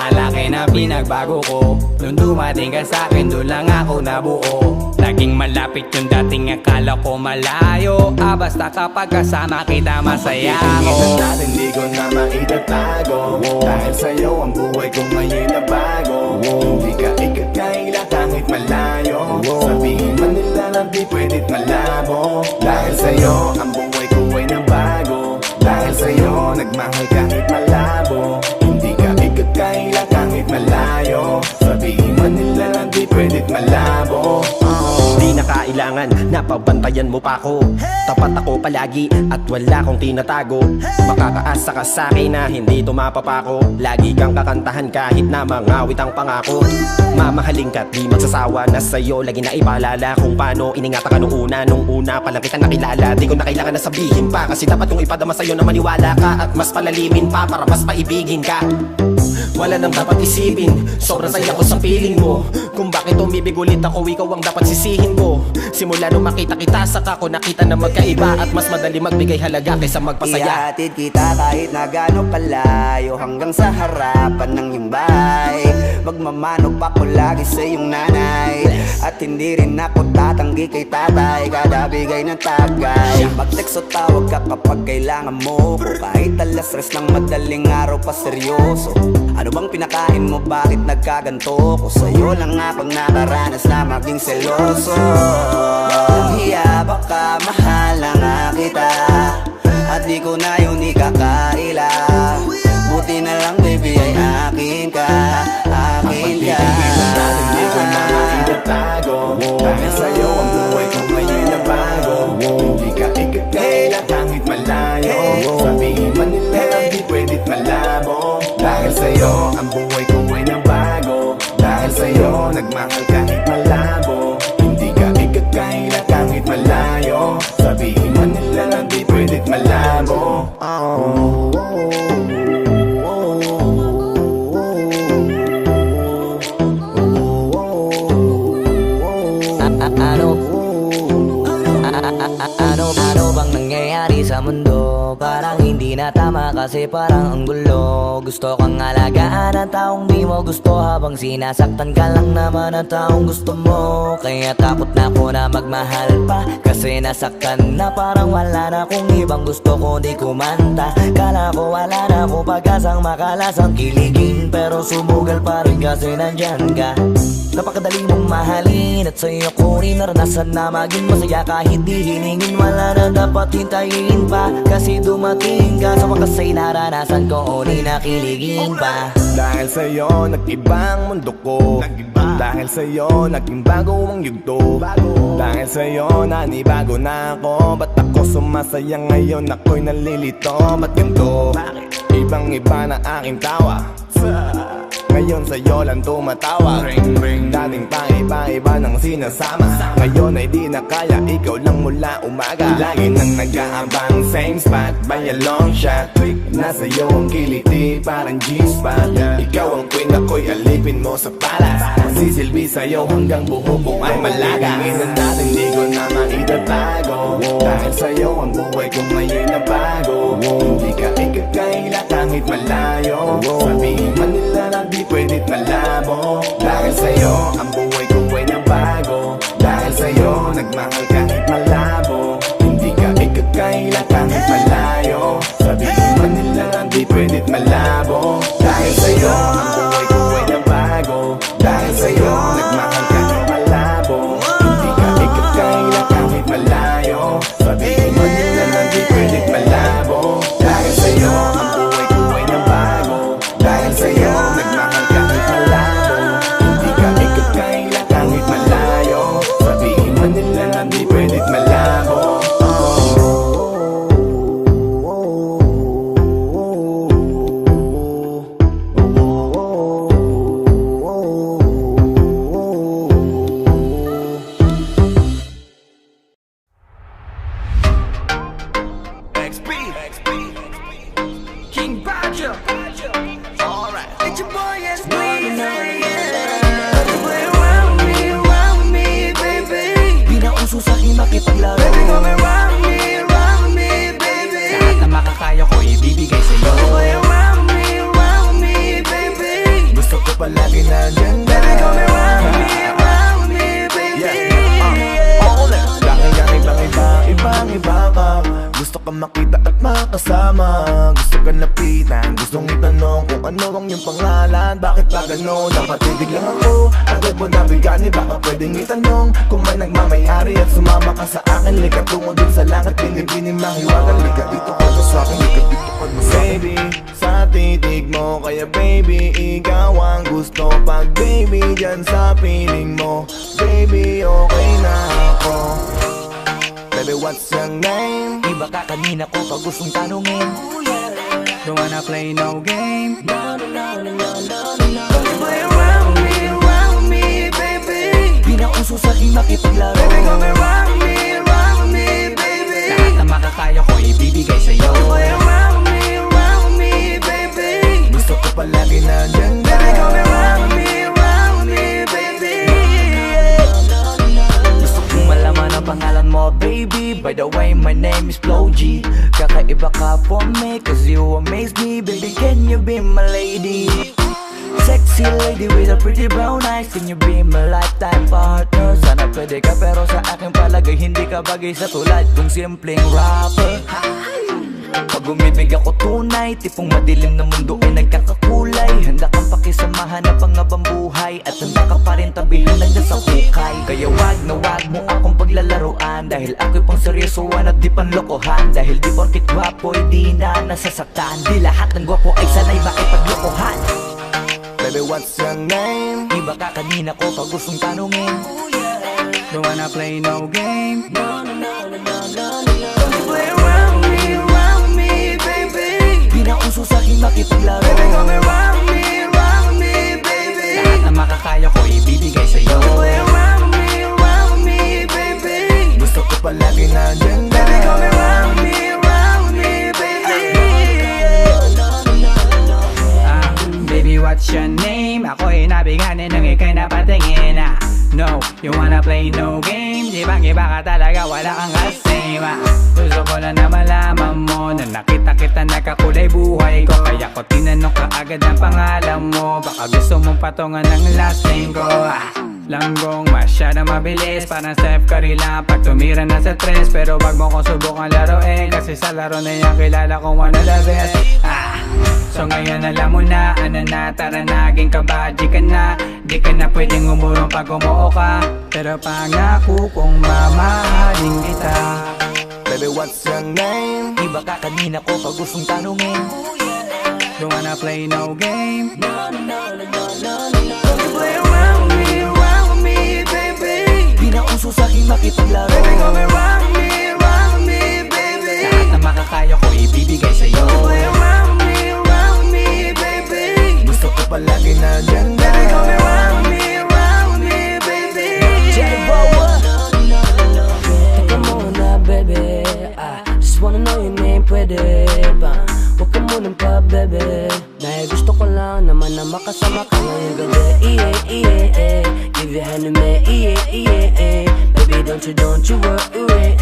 Alaki na pinagbago ko. Nung dumating ka sa'kin, doon lang ako nabuo. Naging malapit yung dating akala ko malayo. Basta kapag kasama kita masaya ako. natin di ko na maitatago. Dahil sa'yo ang buhay ko ngayon na bago. Hindi ka ikakaila kahit malayo. Sabihin man nila na di pwedit malabo. Dahil sa'yo ang buhay ko ay nabago. Dahil sa'yo nagmahal kahit malabo. Hindi ka ikakaila kahit malayo. Sabihin man nila na di pwedit malabo. Di na kailangan, napabantayan mo pa ako. Tapat ako palagi at wala kong tinatago. Makakaasa ka sa'kin na hindi tumapapako. Lagi kang kakantahan kahit na mangawit ang pangako. Mamahalin ka't di magsasawa na sa'yo. Lagi na ipaalala kung paano iningatan ka nung una pa lang kita nakilala. Di ko na kailangan na sabihin pa, kasi dapat kong ipadama sa'yo na maniwala ka. At mas palalimin pa para mas paibigin ka. Wala nang dapat isipin, sobrang saya ko sa feeling mo. Kung bakit umibig ulit ako, ikaw ang dapat sisihin ko. Simula nung makita kita, saka ko nakita na magkaiba. At mas madali magbigay halaga kaysa magpasaya. Ihatid kita kahit na gano'ng kalayo, hanggang sa harapan ng iyong bahay. Magmamanog pa ko lagi sa iyong nanay. At hindi rin ako tatanggi kay tatay, kada bigay ng tagay. Mag-text o tawag ka kapag kailangan mo ko. Kahit alas stress ng madaling araw pa seryoso. Ano bang pinakain mo, bakit nagkaganto ko? Sa'yo lang ako nakaranas na maging seloso. Hiya baka mahal na nga kita, at di ko na yun ikakaila. Buti na lang baby ay akin ka, akin ka. Hindi ko na maitatago. Dahil sa'yo ang buhay ko ngayon na bago. Hindi ka ikakaila kahit malayo. Sabihin man nila di pwedit malabo. Dahil sa'yo ang buhay ko ay nabago. Dahil sa'yo nagmahal kahit malabo. Hindi ka ikakaila kahit malayo. Sabihin man nila na di pwedit malabo. Ano bang nangyayari sa mundo? Parang hindi na tama kasi parang ang gulo. Gusto kang alagaan ang taong di mo gusto, habang sinasaktan ka lang naman ang taong gusto mo. Kaya takot na ako na magmahal pa, kasi nasaktan na parang wala na kung ibang gusto ko di kumanta. Kala ko wala na ako pag-asang makalasang kiligin, pero sumugal pa rin kasi nandyan ka. Napakadali mong mahalin at sa'yo ko rin naranasan na maging masaya kahit di hilingin. Wala na dapat hintayin pa, kasi dumating ka. Sa wakas ay naranasan ko o di nakiligin pa. Dahil sa'yo nag-ibang mundo ko. Dahil sa'yo naging bago ang yugto. Dahil sa'yo nanibago na ako. Ba't ako sumasaya ngayon, ako'y nalilito? Ba't ganito? Ibang iba na aking tawa. Ngayon sa'yo lang tumatawa. Dating pa iba-iba ng sinasama. Ngayon ay di na kaya, ikaw lang mula umaga. Lagi nang nag-aabang, same spot by a long shot. Nasa iyo ang kiliti, parang G-spot. Ikaw ang queen, ako'y alipin mo sa palas. Sisilbi sa'yo hanggang buho ko ay malaga. Minsan natin di ko na maitatago. Dahil sa'yo ang buhay ko ngayon na bago. Hindi ka ikakaila kahit malayo. Sabihin man nila na di pwedit malabo. Dahil sa'yo ang buhay ko ay nabago. Dahil sa'yo nagmahal kahit malabo. Hindi ka ikakaila kahit malayo. Sabihin man nila na di pwedit malabo. Dahil sa'yo ang buhay ko ay nabago. Dahil sa'yo nagmahal kahit malabo. Hindi ka ikakaila kahit malayo. Sabihin man nila na di pwedit malabo. Dahil sa'yo ang buhay ko ay nabago. Dahil sa'yo nagmahal kahit malabo. Hindi ka ikakaila kahit malayo. Sabihin man nila na di King Badger. Alright. It's your boy SB. Play around with me, baby. Di na uso sa'kin makipaglaro. Baby, come around with me, baby. Lahat na makakaya ko ibibigay sa'yo. Play around with me, baby. Gusto ko palagi nandyan na. Baby, come around with me, baby. Ibang-iba ka. Gusto ka makita at makasama. Gusto ka lapitan, gustong itanong kung ano ang iyong pangalan. Bakit ba gano'n? Napatidig lang ako. Agad mo nabigani, baka pwedeng itanong kung may nagmamayari at sumama ka sa akin. Lika tungo dun sa langit, binibini mahiwagan. Lika dito ka na sa'kin, lika dito ka na sa'kin. Baby, sa titig mo, kaya baby, ikaw ang gusto. Pag baby, dyan sa piling mo, baby, okay na ako. Baby, what's your name? Iba ka kanina ko pag gustong tanungin. Don't wanna play no game. Play around with me, baby. Di na uso sa'kin makipaglaro. Baby, come around with me, baby. Lahat na makakaya ko ibibigay sa'yo. Play around with me, baby. Gusto ko palagi nandyan na. Baby, come around with me, baby. Gusto kong malaman ang pangalan mo, baby. By the way, my name is Flo G. Kakaiba ka for me, cause you amaze me. Baby, can you be my lady? Sexy lady with a pretty brown eyes. Can you be my lifetime partner? Sana pwede ka pero sa aking palagay hindi ka bagay sa tulad kong simpleng rapper. Pag umibig ako tunay, tipong madilim na mundo ay nagkakakulay. Handa kang pakisamahan na pangabang buhay, at handa ka pa rin tabihan nandiyan sa hukay. Kaya wag na wag mo akong paglalaruan, dahil ako'y pang seryosoan at di panlokohan. Dahil di porkit gwapo'y di na nasasaktan, di lahat ng gwapo ay sanay makipaglokohan. Baby, what's your name? Iba ka kanina ko pag gustong tanungin. Don't wanna play no game. Play around with me, baby. Di na uso sa'kin makipaglaro. Baby, come around with me, baby. Lahat na makakaya ko ibibigay sa'yo. Play around with me, baby. Gusto ko palagi nandyan na. Baby, come around me, baby. Baby, what's your name? Ako'y nabiganin ng ika'y napatingin. No, you wanna play no game. Di bang iba ka talaga, wala kang kasama. Gusto ko na malaman mo na nakita kita nagkakulay buhay ko. Kaya ko tinanong ka agad ang pangalan mo. Baka gusto mong patungan ng last name ko. Langgong masyadong mabilis, parang Steph Curry lang pag tumira na sa tres. Pero wag mo kong subukan laruin, kasi sa laro na yan kilala kong one of the best. So ngayon alam mo na, ano na, tara naging kabadji ka na. Di ka na pwedeng umurong pag umuo ka, pero pangako kong mamahalin kita. Baby, what's your name? Iba ka kanina ko pag gustong tanungin. Don't wanna play no game. Play around with me, baby. Di na uso sa'kin makipaglaro. Baby, come around with me, baby. Lahat na makakaya ko ibibigay sa'yo. Play around with me, baby. Gusto ko palagi nandyan na. Baby, come around me, baby. Teka muna, baby. Just wanna know your name, pwede ba? Huwag ka munang pa, baby. Dahil gusto ko lang naman na makasama ka ngayong gabi. Give your hand to me, baby, don't you worry.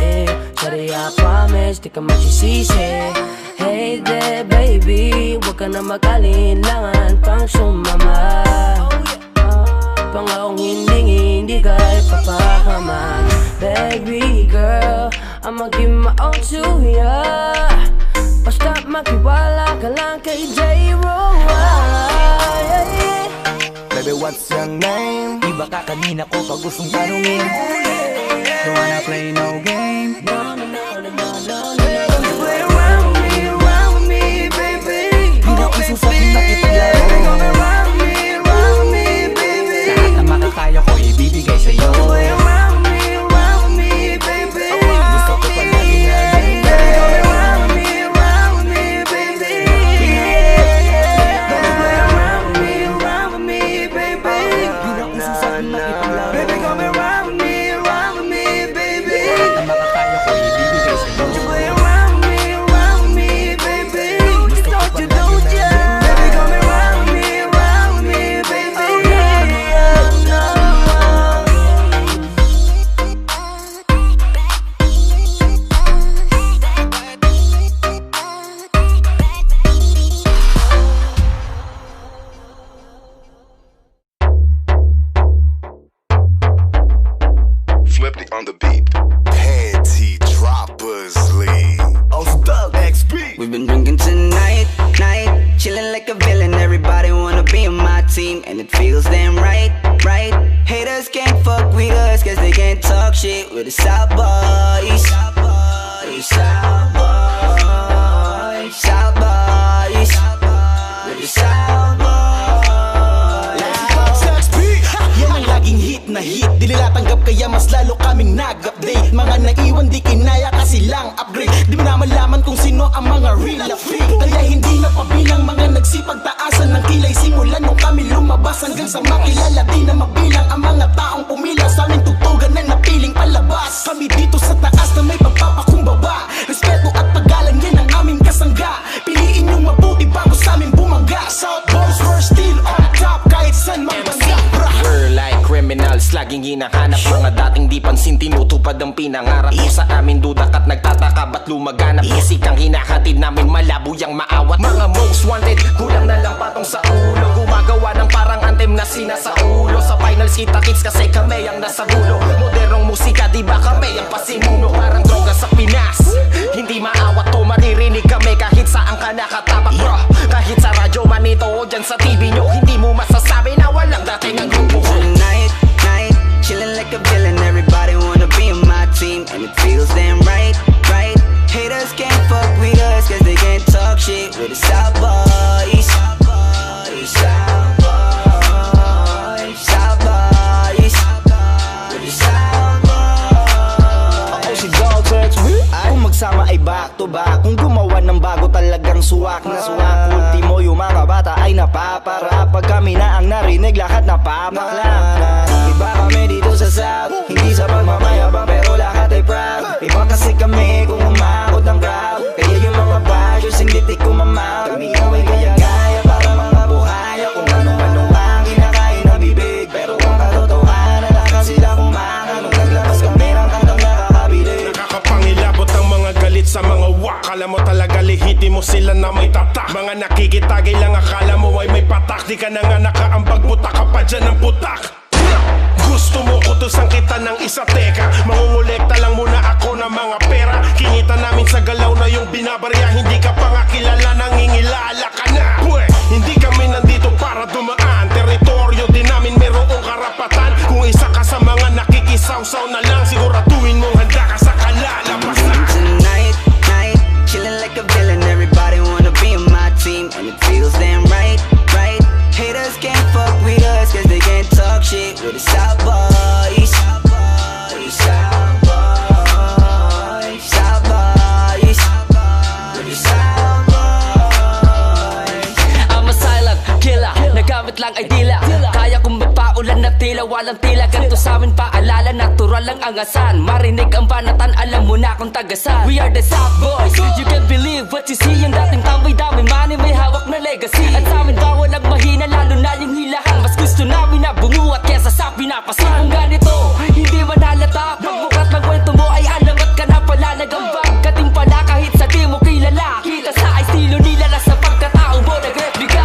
Sorry, I promise, di ka magsisisi. Hey there, baby, huwag ka na mag-alinlangan pang sumama. Pangakong hindi ka ipapahaman. Baby girl, I'ma give my all to ya. Basta magtiwala ka lang kay J-Roy. Baby, what's your name? Iba ka kanina ko pag gustong tanungin. Don't wanna play no game. Play around with me, baby. Di na uso sa'kin makipaglaro. Baby, come around me, baby. Lahat na makakaya ko ibibigay sa'yo. Play around me, baby. Gusto ko palagi nandyan na. Baby, come around me, baby. Play around me, baby. Di na uso sa'kin makipaglaro. Baby, come around me, baby. Lahat na makakaya ko ibibigay sa'yo. Play around Tonight, chillin' like a villain. Everybody wanna be on my team, and it feels damn right. Haters can't fuck with us, cause they can't talk shit with the South Boys. South Boys, South Boys, South Boys, with the South Boys. Yan ang laging hit na hit, di nila tanggap kaya mas lalo kaming nag-update. Mga naiwan di kinaya kasi lang upgrade. Di mo na malaman kung sino ang mga real na freak. Kaya hindi na pabilang mga nagsipag taasan ng kilay. Simulan nung kami lumabas hanggang sa makilala. Di na mabilang ang mga taong pumila sa aming tugtugan na napiling palabas. Kami dito sa taas na may pagpapakumbaba. Respeto at paggalang yan ang aming kasangga. Piliin yung mabuti bago sa aming bumangga. South Boys were still on top kahit saan magbangga. We're like criminals, laging hinahanap. Mga dating di pansin, tinutupad ang pinangarap mo sa amin. Dudak at nagtataka, ba't lumaganap? Musikang hinahatid namin, malabo yang maawat. Mga most wanted, kulang na lang patong sa ulo. Gumagawa ng parang anthem na sinasa ulo. Sa finals kita kits kasi kami ang nasa gulo. Modernong musika, di ba kami ang pasimuno? Parang droga sa Pinas, hindi maawat to. Maririnig kami kahit saan ka nakatapak, bro. Kahit sa radyo man ito o dyan sa TV nyo, hindi mo masasabi na walang dating ang grupo. Tonight, chillin' like a villain. Everybody wanna be on my team, and it feels damn right. Haters can't fuck with us, cause they can't talk shit with the South Boys. South Boys, South Boys, South Boys, with the South Boys. Ako si Daltex, kung magsama ay back to back. Kung gumawa ng bago talagang suwak na suwak. Ultimo yung mga bata ay napapara. Pag kami na ang narinig, lahat napapaklap. Iba kami dito sa South, hindi sa pagmamayabang pero lahat ay proud. Iba kasi kami kung umakot ang crowd. Kaya yung mga bashers hindi tiko mamount. Kami ay gaya-gaya para mga buhaya. Kung ano-ano ang kinakain ng bibig, pero ang katotohanan na sila kumaka. Nung naglabas kami ng kantang nakakabilig. Nakakapangilabot ang mga galit sa mga wak. Kala mo talaga lehitimo sila na may tatak. Mga nakikitagay lang akala mo ay may patak. Di ka na nga nakaambag, putak ka pa dyan ng putak. Gusto mo utusan kita ng isa, teka. Mangungulekta lang muna ako ng mga pera. Kinita namin sa galaw na yung binabarya. Hindi ka pa nga kilala, nangingilala ka na. Hindi kami nandito para dumaan. Teritoryo din namin merong karapatan. Kung isa ka sa mga nakikisaw-saw na lang, siguraduhin mong handa ka sa kalalabasan. Tonight, chillin' like a villain. Everybody wanna be on my team, and it feels damn right. Haters can't fuck with us, cause they can't talk shit with the South Boys. South Boys, South Boys, South Boys, with the South Boys. I'm a silent killer, nagamit lang ay dila. Kaya kong magpaulan na tila, walang tila. Ganito sa amin paalala, natural lang ang asan. Marinig ang banatan, alam mo na kung tagasan. We are the South Boys, you can't believe what you see. Yung dating tambay, daming money, may hawak na legacy. At sa amin bawal ang mahina, lalo na yung hilahan. Mas gusto namin na bumuhat kesa sa pinapasin. Kung ganito, hindi manalata. Pagbukat ng kwento mo ay alamat ka na pala. Nagambag ka din pala kahit sa di mo kilala. Kita sa estilo nila na sa pagkatao mo nagreplika.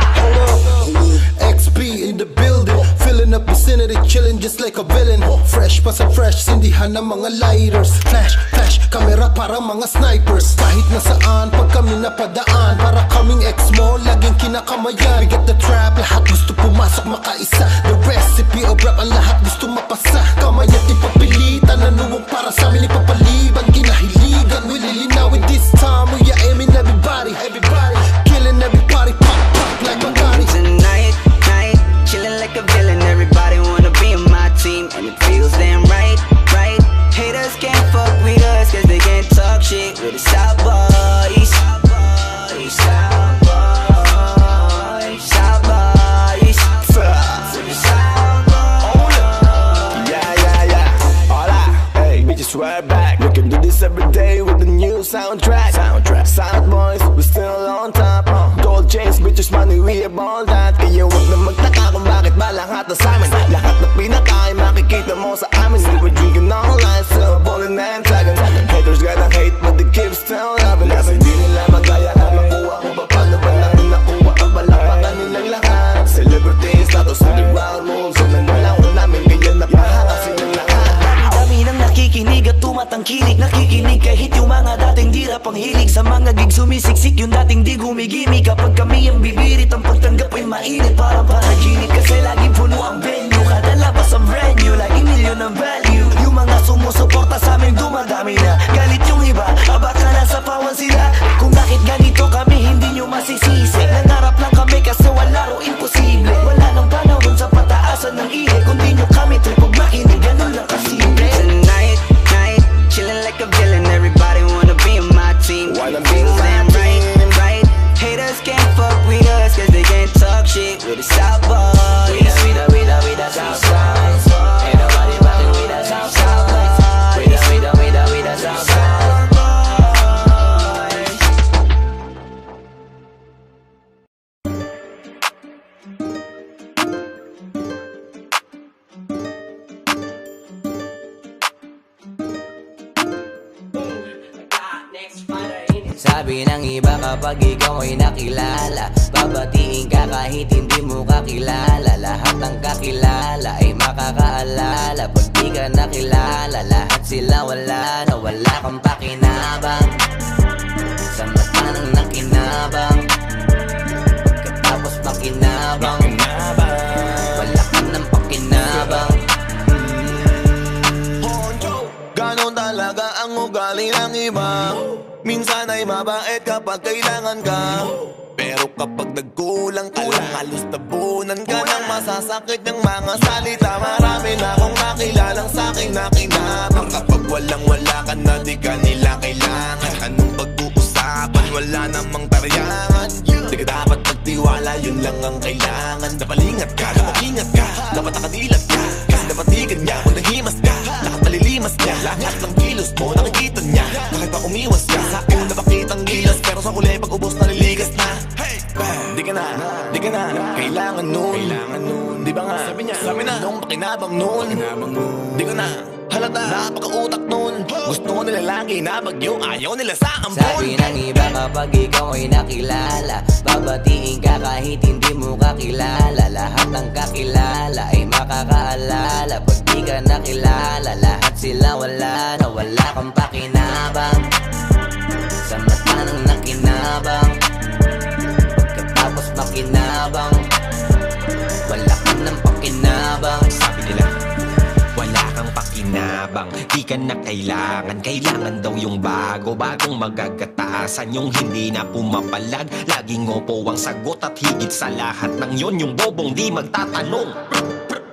XP in the building, filling up vicinity, chilling just like a villain. Fresh pa sa fresh, sindihan ng mga lighters. Flash, flash, camera para mga snipers. Kahit nasaan, pag kami napadaan, para kaming ex-mo, laging kinakamayan. We get the trap, lahat gusto pumasok makaisa. The recipe of rap, ang lahat gusto mapasa. Kamay at ipapilitan, nanuwang para sa amin ipapaliban. Kinahiligan, we lilinawin this time. We are aiming everybody, killing everybody, pop, pop like Magari. Tonight, chillin' like a villain. Everybody wanna be on my team, and it feels damn right. Haters can't fuck with us, cause they can't talk shit with the South Boys. South Boys, South Boys, South Boys, with the South Boys. Yeah. Hola, hey, bitches, we're back. We can do this every day with the new soundtrack. South Boys, we're still on top. Gold chains, bitches, money, we have all that. Kaya huwag na magtaka kung bakit ba lahat na sa amin. Lahat na pinaka ay makikita mo sa amin. We were drinking all night, still ballin' and tagging. Haters gonna hate, but they keep still loving. Kasi di nila magaya na makuha kung paano ba natin nakuha ang balapangan nilang lahat. Celebrity status, underground moves, so nanalawan namin kaya napahanga silang lahat. Dami nang nakikinig at tumatangkilik. Nakikinig kahit yung mga dating di rap pang hilig sa mga gig sumisiksik. Yung dating di gumigimi kapag kami ang bibirit. Ang pagtanggap ay mainit parang panaginip. Kasi laging puno ang venue, kada labas ang brand new, laging milyon ang value. Yung mga sumusuporta sa amin dumadami na. Galit yung iba, baka nasa pawan sila. Kung bakit ganito kami hindi nyo masisisi. Nangarap lang kami kasi wala ro imposible. Wala nang panahon sa pataasan ng ihe. Kung di nyo kami trip pag makinig, ganun lang kasimple. Tonight, chillin' like a villain. Everybody wanna be on my team. While I'm feeling damn right. Haters can't fuck with us cause they can't talk shit with the South Boys. We the South Boys. Ain't nobody rockin' with the South Boys. We the South Boys. Sabi ng iba kapag ikaw ay nakilala, babatiin ka kahit hindi mo kakilala. Lahat ng kakilala ay makakaalala. Pag di ka nakilala, lahat sila wala na wala kang pakinabang. Sa mata ng nakinabang, pagkatapos makinabang, wala ka ng pakinabang. Ganon talaga ang ugali ng iba. Minsan ay mabait kapag kailangan ka, pero kapag nagkulang ka lang, halos tabunan ka ng masasakit ng mga salita. Marami na akong nakilalang sa'king nakinabang. Kapag walang-wala ka na di ka nila kailangan. Anong pag-uusapan, wala namang tariyangan. Di ka dapat magtiwala, yun lang ang kailangan. Dapat ingat ka, dapat nakadilat ka. Kasi dapat di kanya, kung nahimas ka, nakapalilimas niya. Lahat ng kilos mo, nakikita niya. Bakit pa umiwas ka? Sa akin na bakitang gilas, pero sa huli pag ubos na niligas na. Di ka na, kailangan nun. Di ba nga, sabi na, nung pakinabang nun. Di ka na, halata, napaka-utak nun. Gusto nila lagi na bagyo, ayaw nila sa ampon. Sabi ng iba kapag ikaw ay nakilala, babatiin ka kahit hindi mo kakilala. Lahat ng kakilala ay makakaalala. Pag di ka nakilala, lahat sila wala na wala kang pakinabang. Sa mata ng nakinabang, pagkatapos makinabang, wala ka ng pakinabang. Sabi nila, wala kang pakinabang, di ka na kailangan. Kailangan daw yung bagong magagatasan, yung hindi na pumapalag. Laging opo ang sagot at higit sa lahat ng yon, yung bobong di magtatanong.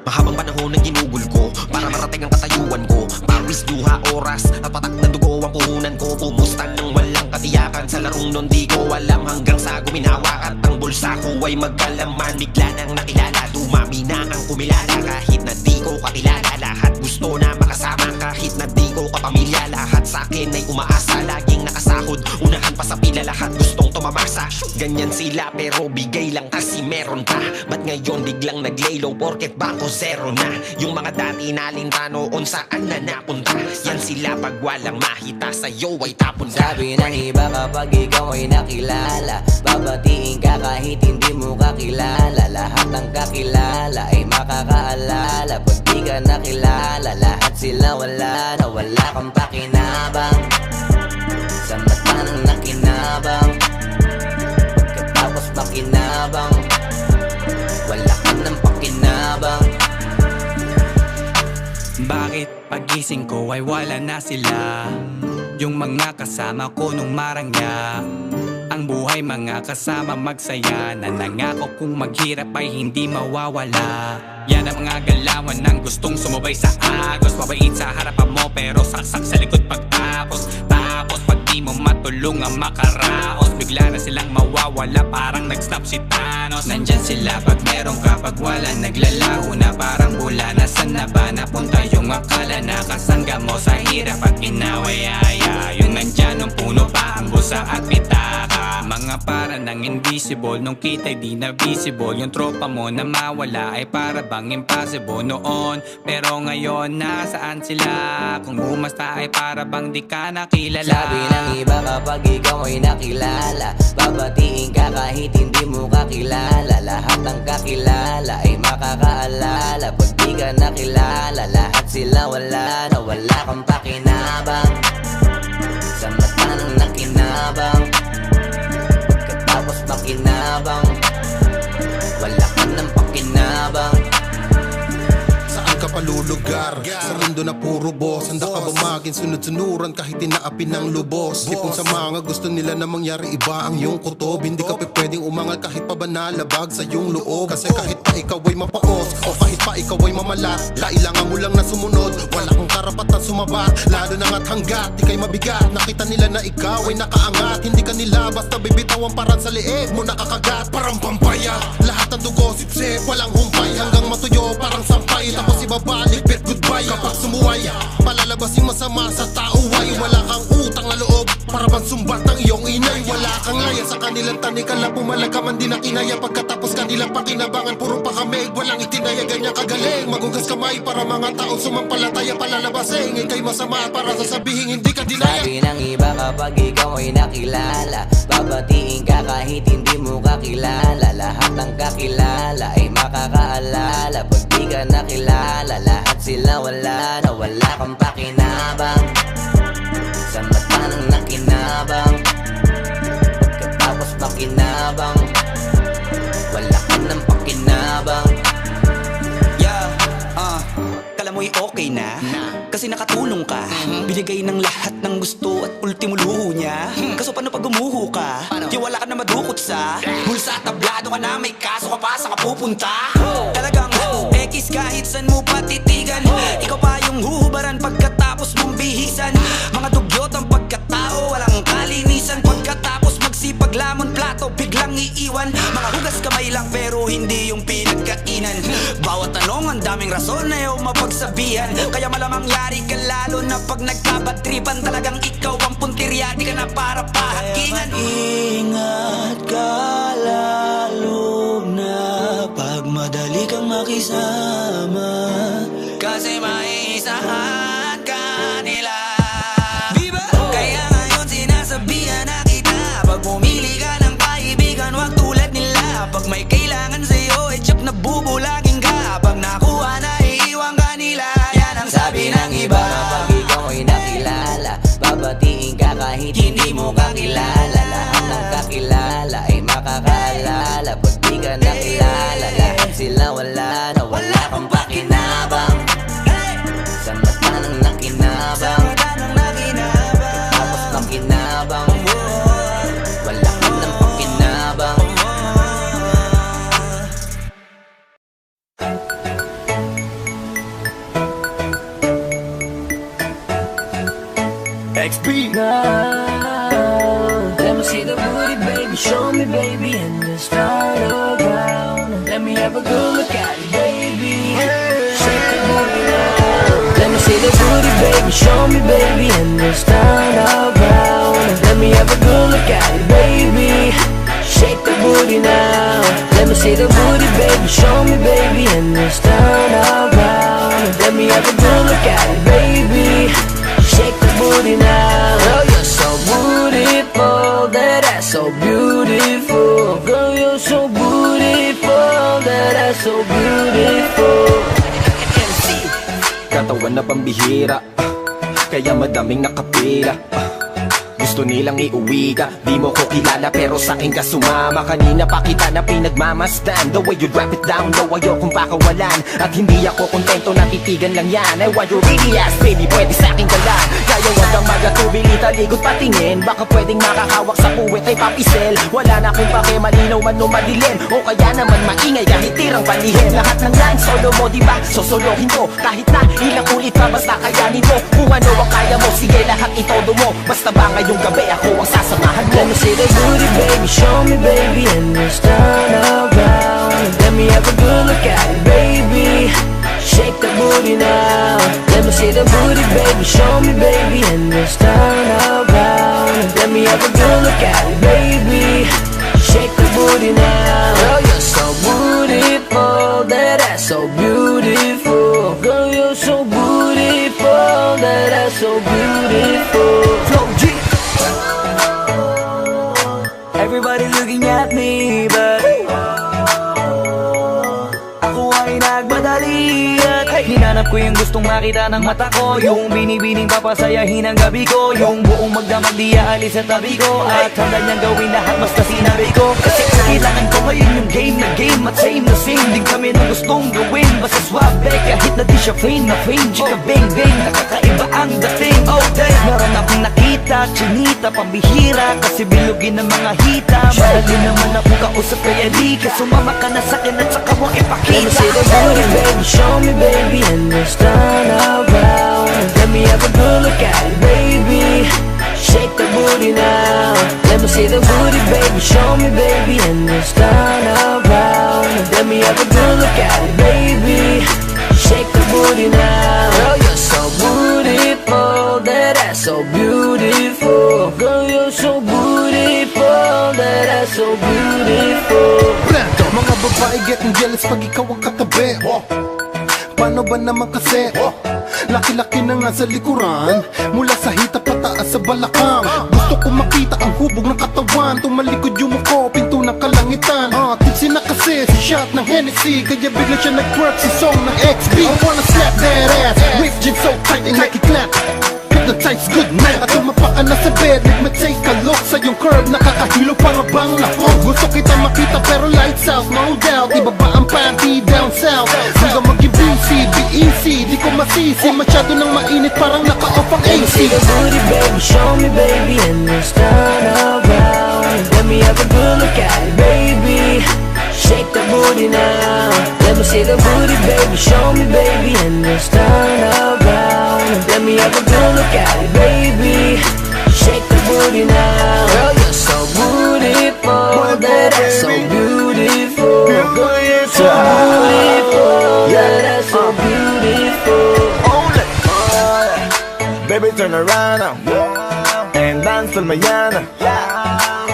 Mahabang panahon ang ginugol ko para marating ang katayuan ko. Pawis, luha, oras at patak na dugo ang puhunan ko. Pumusta nang walang katiyakan sa larong nun di ko alam. Hanggang sa guminawa at ang bulsa ko ay magkalaman. Bigla nang nakilala, dumami na ang kumilala. Kahit na di ko kakilala, lahat gusto na makasama. Kahit na di ko kapamilya, lahat sa akin ay umaasa. Laging nakasahod, unahan pa sa pila, lahat gustong tumamasa. Ganyan sila pero bigay lang kasi meron pa. Ba't ngayon biglang nag-laylow porket bangko zero na? Yung mga dati nalinta noon saan na napunta? Yan sila pag walang mahita sa'yo ay tapon ka. Sabi ng iba kapag ikaw ay nakilala, babatiin ka kahit hindi mo kakilala. Lahat ng kakilala ay makakaalala. Pag di ka nakilala, lahat sila wala na wala kang pakinabang. Sa mata ng nakinabang, pagkatapos makinabang, wala ka ng pakinabang. Bakit pagising ko ay wala na sila? Yung mga kasama ko nung marangya. Ang buhay mga kasama magsaya, na nangako kung maghirap ay hindi mawawala. Yan ang mga galawan ng gustong sumabay sa agos. Mabait sa harapan mo pero saksak sa likod pagtapos. Tapos pag di mo matulungan makaraos, bigla na silang mawawala parang nag-snap si Thanos. Nandyan sila pag meron ka, pag wala naglalaho na parang bula. Nasaan na ba napunta yung akala na kasangga mo sa hirap at inaway-aya? Yung nandyan nung puno pa ang busa at pitaka. Mga para ng invisible, nung kita'y di na visible. Yung tropa mo na mawala ay para bang impossible noon. Pero ngayon nasaan sila? Kung bumasta ay para bang di ka nakilala. Sabi ng iba kapag ikaw ay nakilala, babatiin ka kahit hindi mo kakilala. Lahat ng kakilala ay makakaalala. Pag di ka nakilala, lahat sila wala na wala kang pakinabang. Sa mata mata nang nakinabang, pagkatapos makinabang, wala ka nang pakinabang. Saan ka palulugar? Sa mundo na puro boss. Handa ka ba maging sunod-sunuran kahit tinaapi ng lubos? Di kung sa mga gusto nila na mangyari iba ang iyong kutob. Hindi ka pwedeng umangal kahit pa ba nalabag sa iyong loob. Kasi kahit pa ikaw ay mapaos o kahit pa ikaw ay mamalas, kailangan mo lang na sumunod. Wala kang karapatan sumabat, lalo na nga't hanggat di kay mabigat. Nakita nila na ikaw ay nakaangat, hindi ka nila basta bibitawan paran sa liig mo nakakagat. Parang pampaya, lahat ng dugo sipsip, walang humpay hanggang matuyo parang sampay. Tapos ibabalik, bet goodbye. Kapag sumuway, palalabas yung masama sa tao ay wala kang utang na loob para bang sumbat ng iyong inay. Wala kang laya sa kanilang tanikala, pumalag ka man di na kinaya. Pagkatapos kanilang pakinabangan, puro pa kamig, walang itinaya ganyan kagaling. Magugas kamay para mga taong sumampalataya, palalabasin ikay masama para sasabihin hindi ka dinaya. Sabi ng iba kapag ikaw ay nakilala, babatiin ka kahit hindi mo kakilala. Lahat ng kakilala ay makakaalala. Pag di ka nakilala, lahat sila wala na wala kang pakinabang. Sa mata nang nakinabang, pagkatapos makinabang, wala ka nang pakinabang. Kala mo'y okay na, kasi nakatulong ka. Binigay ng lahat ng gusto at ultimo luho niya. Kaso paano pag gumuho ka? Di wala ka na madukot sa bulsa at tablado ka na, may kaso ka pa, saan ka pupunta? Talagang X kahit saan mo patitigan. Ikaw pa yung huhubaran pagkatapos mong bihisan. Mga dugyot ang pagkatao, walang kalinisan. Pagkatapos magsipag lamon plato, biglang iiwan. Mga hugas kamay lang pero hindi yung pinagkainan. Bawat tanong ang daming rason na ayaw mapagsabihan. Kaya malamang yari ka lalo na pag nagkabatripan. Talagang ikaw ang puntirya, di ka na para pahakingan. Ingat ka lalo na pag madali kang makisama, kasi maiisahan ka nila. Diba? Kaya ngayon sinasabihan na kita, pag pumili ka ng kaibigan, wag tulad nila. Pag may kailangan sa'yo, tsak na bubulagin ka. Pag nakuha na, iiwan ka nila. Yan ang sabi ng iba. Kapag ikaw ay nakilala, babatiin ka kahit hindi mo kakilala. Lahat ng kakilala ay makakaalala. Pag di ka nakilala, lahat sila wala na wala kang pakinabang. Sa mata nang nakinabang, tapos makinabang, wala ka nang pakinabang. XP. Let me see the booty, baby, show me, baby, and just turn around. Let me have a good look at it, baby. Shake the booty now. Let me see the booty, baby, show me, baby, and just turn around. Let me have a good look at it, baby. Shake the booty now. Let me see the booty, baby, show me, baby, and just turn around. Let me have a good look at it, baby. Shake the booty now. Girl, you're so beautiful, that ass so beautiful. Girl, you're so beautiful, that ass so beautiful. Katawan na pambihira, kaya madaming nakapila. Gusto nilang iuwi ka, di mo ko kilala pero sa'kin ka sumama. Kanina pa kita na pinagmamasdan, the way you drop it down, daw ayokong pakawalan. At hindi ako kontento, natitigan lang yan. I want your really ass, baby, pwede sa'kin galan. Kaya wag kang magatubili, taligot patingin. Baka pwedeng makakawak sa puwet ay papisel. Wala na kung pake, malinaw man o madilim. O kaya naman maingay kahit tirang palihim. Lahat ng lines, solo mo diba, sosolohin ko. Kahit na ilang ulit pa, basta kayanin mo. Kung ano ang kaya mo, sige lahat itodo mo. Basta ba ngayong gabi ako ang sasamahan mo. Let me see the booty, baby, show me, baby, and just turn around. Let me have a good look at it, baby. Shake the booty now. Let me see the booty, baby, show me, baby, and just turn around. Let me have a good look at it, baby. Shake the booty now. Girl, you're so beautiful, that ass so beautiful. Girl, you're so beautiful, that ass so beautiful. Flow G. Everybody looking at me, but ako ay nagmadali at Hinahanap ko yung gustong makita ng mata ko, yung binibining papasayahin ang gabi ko, yung buong magdamag di aalis sa tabi ko, at handa niyang gawin lahat basta sinabi ko. Kasi kailangan ko ngayon yung game na game, at same na same din kami ng gustong gawin. Basta swabe kahit na di siya fame na fame, chika bang bang, nakakaiba ang dating. Oh damn, meron akong nakita, chinita, pambihira, kasi bilugin ng mga hita. Madali naman akong kausap kaya di ka sumama ka na sa'kin at saka mo ipakita. Let me see the booty baby, show me baby, and let's turn around. Let me have a good look at it baby, shake the booty now. Let me see the booty baby, show me baby, and let's turn around. Let me have a good look at it baby, shake the booty now. Girl, you're so beautiful, that ass so beautiful. Girl, you're so beautiful, that ass so beautiful. Mga babae getting jealous pag ikaw ang katabi. Paano ba naman kasi? Laki-laki na nga sa likuran, mula sa hita pataas sa balakang. Gusto ko makita ang hubog ng katawan, tumalikod yung muko, pinto ng kalangitan. Tipsy na kasi si shot ng Hennessy, kaya bigla siya nag-twerk si song ng XB. I wanna slap that ass, ripped jeans so tight and like it clap. Hypnotize good man, at tumapa ka na sa bed, let me take a look sa yung curve, nakakahilo para bang lafog. Gusto kita makita pero lights out, no doubt. Ibaba ang panty down south, hanggang mag-busy, be easy. Di ko masisi, masyado nang mainit, parang naka-off ang Let me see AC. the booty baby, show me baby, and let's turn around. Let me have a good look at it baby, shake the booty now. Let me see the booty baby, show me baby, and let's turn around. Let me have a good look at it baby, shake the booty now. Girl, you're so beautiful, that ass so beautiful. Girl, you're so beautiful, that ass so beautiful. Baby, turn around now and dance till mañana.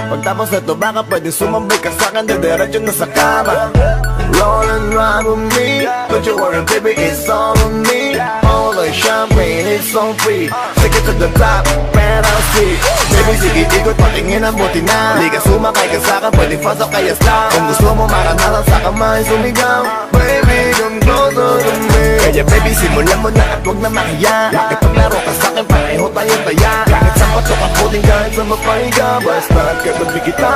Pagtapos nito baka pwede sumabay ka sa'kin, didiretso na sa kama. Roll and ride with me, don't you worry baby, it's all on me. All the champagne, it's so free. Take it to the top, man, I'll see. Baby, sige ikot, patingin ang buti na. Di ka sumakay ka sa'kin, pwede fast o kaya slam. Kung gusto mo maranasan sa kamay, sumigaw. Baby, come closer to me. Kaya baby, simulan mo na at huwag na mahiya. Makipaglaro ka sa'kin, pareho tayong taya. Kahit sa patok ako din, kahit sa mapahiga, basta katabi kita.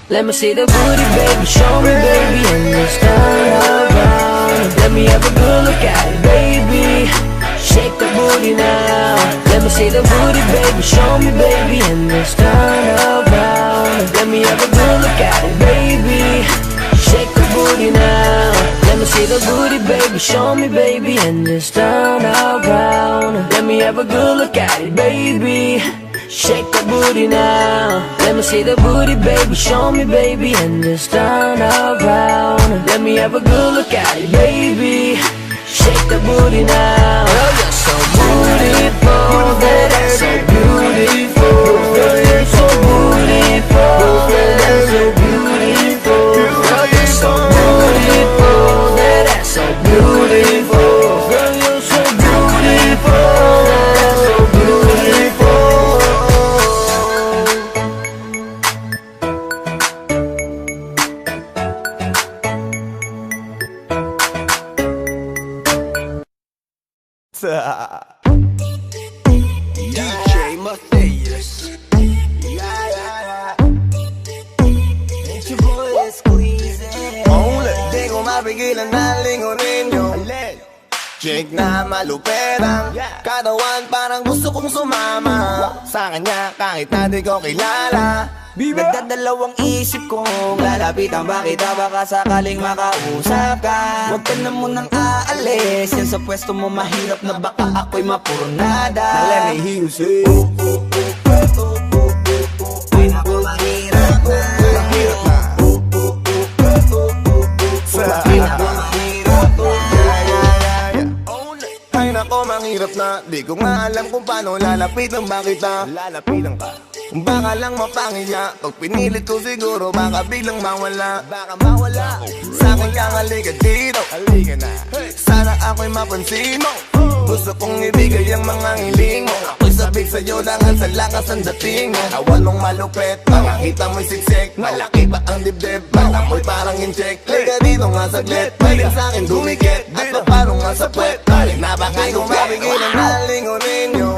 Let me see the booty baby, show me baby, and let's turn around. Let me have a good look at it baby, shake the booty now. Let me see the booty baby, show me baby, and let's turn around. Let me have a good look at it baby, shake the booty now. Let me see the booty baby, show me baby, and let's turn around. Let me have a good look at it baby, shake the booty now. Let me see the booty baby, show me baby, and let's turn around. Let me have a good look at it baby, shake the booty now. Girl, you're so beautiful, that ass so beautiful. Girl, you're so beautiful, that ass so beautiful. Girl, you're so beautiful, that ass so beautiful. Girl, you're so beautiful, that ass so beautiful. DJ Matthias. It's your boy Squeezy. Di ko mapigilan na lingunin yung chick na malupetang katawan, parang gusto kong sumama sa kanya kahit na di ko kilala. Nagdadalawang isip kong lalapitan ba kita, baka sakaling makausap ka. Huwag ka na munang aalis, yan sa pwesto mo mahirap na baka ako'y mapurnada. Now let me hear you say, ay naku mahirap na, mahirap na. Ay nako, mahirap mahirap na. Di ko nga alam kung paano lalapitan ba kita. Lalapitan ka, baka lang mapangiya. Pag pinilit ko siguro baka biglang mawala. Baka mawala. Sa'kin ka halika dito, halika na. Sana ako'y mapansin mo. Gusto kong ibigay ang mga hiling mo. Ako'y sabik sa'yo langan sa lakas ang dating mo. Awan mong malupet, makakita mo'y siksik. Malaki ba ang dibdib, baka mo'y parang incheck. Liga dito nga saglit, pwede sa'kin dumikit. At paano nga sa puwet, balik na baka kung mabigil ang nalingunin nyo.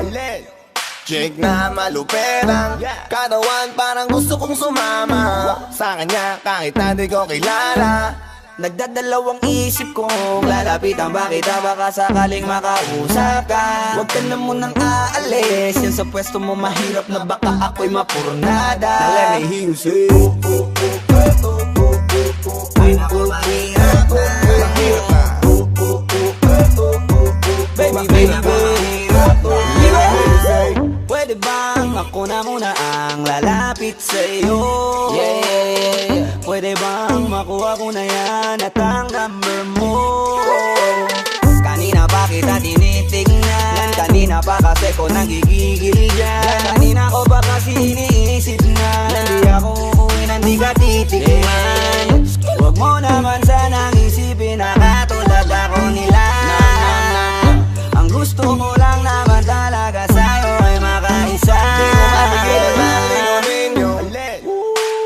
Chick na maluperang katawan, parang gusto kong sumama sa kanya kahit na di ko kilala. Nagdadalawang isip kong lalapitan ba kita, baka sakaling makausap ka. Huwag ka na munang aalis, yan sa pwesto mo mahirap na baka ako'y mapurnada. Let me hear you say ay naku mahirap na, mahirap na. Baby, baby, mahirap na. Pwede bang ako na muna ang lalapit sa'yo? Yeah. Pwede bang makuha ko na yan at ang number mo? Kanina pa kita tinitignan, kanina pa kasi ko nagigigil dyan. Kanina ko pa kasi iniisip na hindi ako uuwi nang di ka titignan. Huwag mo naman sanang isipin na katulad ako nila. Ang gusto mo lang naman talaga sa'yo ay makaisa.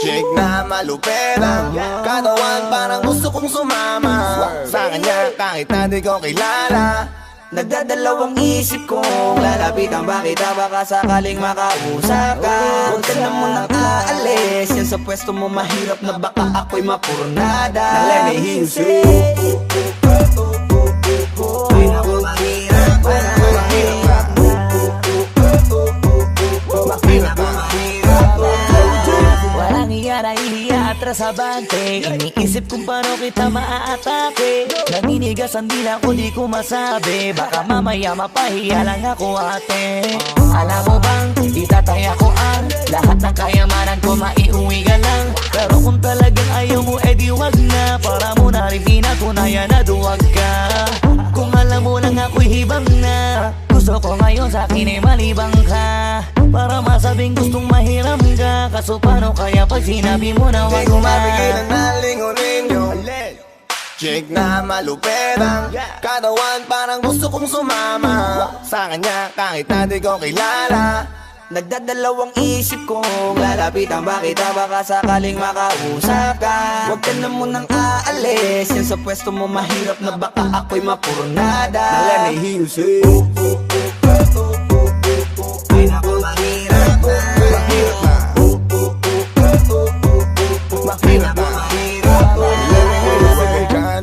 Chick na maluperang katawan, parang gusto kong sumama sa kanya kahit na di ko kilala. Nagdadalawang isip kong lalapitan ba kita, baka sakaling makausap ka. Huwag ka na munang aalis, yan sa pwesto mo mahirap na baka ako'y mapurnada. Let me hear you say ay naku mahirap, ay naku mahirap, mahirap, mahirap. Walang iya na ihiya atras abante, iniisip kung paano kita maaatake. Naninigas ang dila ko di ko masabi, baka mamaya mapahiya lang ako ate. Alam mo bang itataya ko ang lahat ng kayamanan ko, maiuwi ka lang. Pero kung talagang ayaw mo edi wag na, para mo na rin pinatunayan na duwag ka. Kung alam mo lang ako'y hibang na, gusto ko ngayon sa'kin ay malibang ka, para masabing gustong mahiram ka. Kaso paano kaya pag sinabi mo na wag ko na? mabigil ang nalingunin nyo. Chick na maluperang katawan, parang gusto kong sumama sa kanya kahit na di ko kilala. Nagdadalawang isip kong lalapitan ba kita, baka sakaling makausap ka. Huwag ka na munang aalis, yan sa pwesto mo mahirap na baka ako'y mapurnada. Let me hear you say ay naku mahirap na, mahirap na, mahirap na, mahirap na.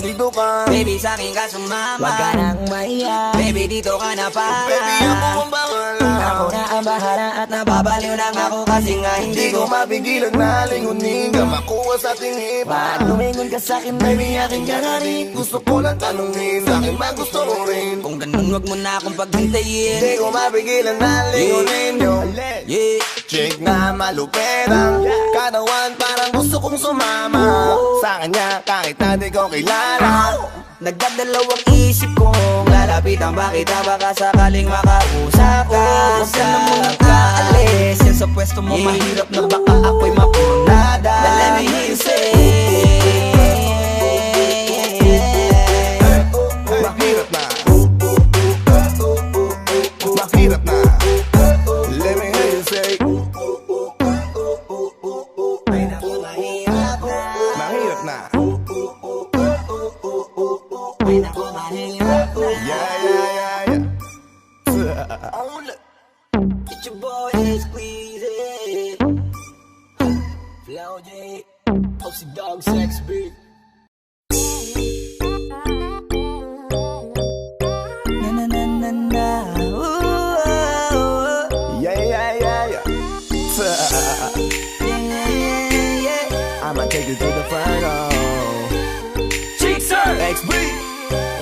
Dito ka, baby sa'kin ka sumama, wag ka nang maiya. Baby dito ka na para, baby ako ang bahala. Ako na ang bahala at nababaliw lang ako kasi nga hindi ko mapigil ang nalingunin ka, makuha sa tingin. Bakit lumingon ka sa'kin baby, aking ka na rin. Gusto ko lang tanungin, sa'kin ba gusto mo rin? Kung ganun wag mo na akong paghintayin. Di ko mapigil ang nalingunin nyo. Chick na maluperang katawan, parang gusto kong sumama sa kanya kahit na di ko kilala. Nagdadalawang isip kong lalapitan ba kita, baka sakaling makausap ka. Huwag ka na munang aalis, yan sa pwesto mo mahirap na baka ako'y mapurnada. Let me hear you say mahirap na, mahirap na. Let me hear you say mahirap na. Get your boy squeeze Flow J, Posey Dog Sex Beat. Na na na na na. I'ma take you to the Inferno. Cheekser XB.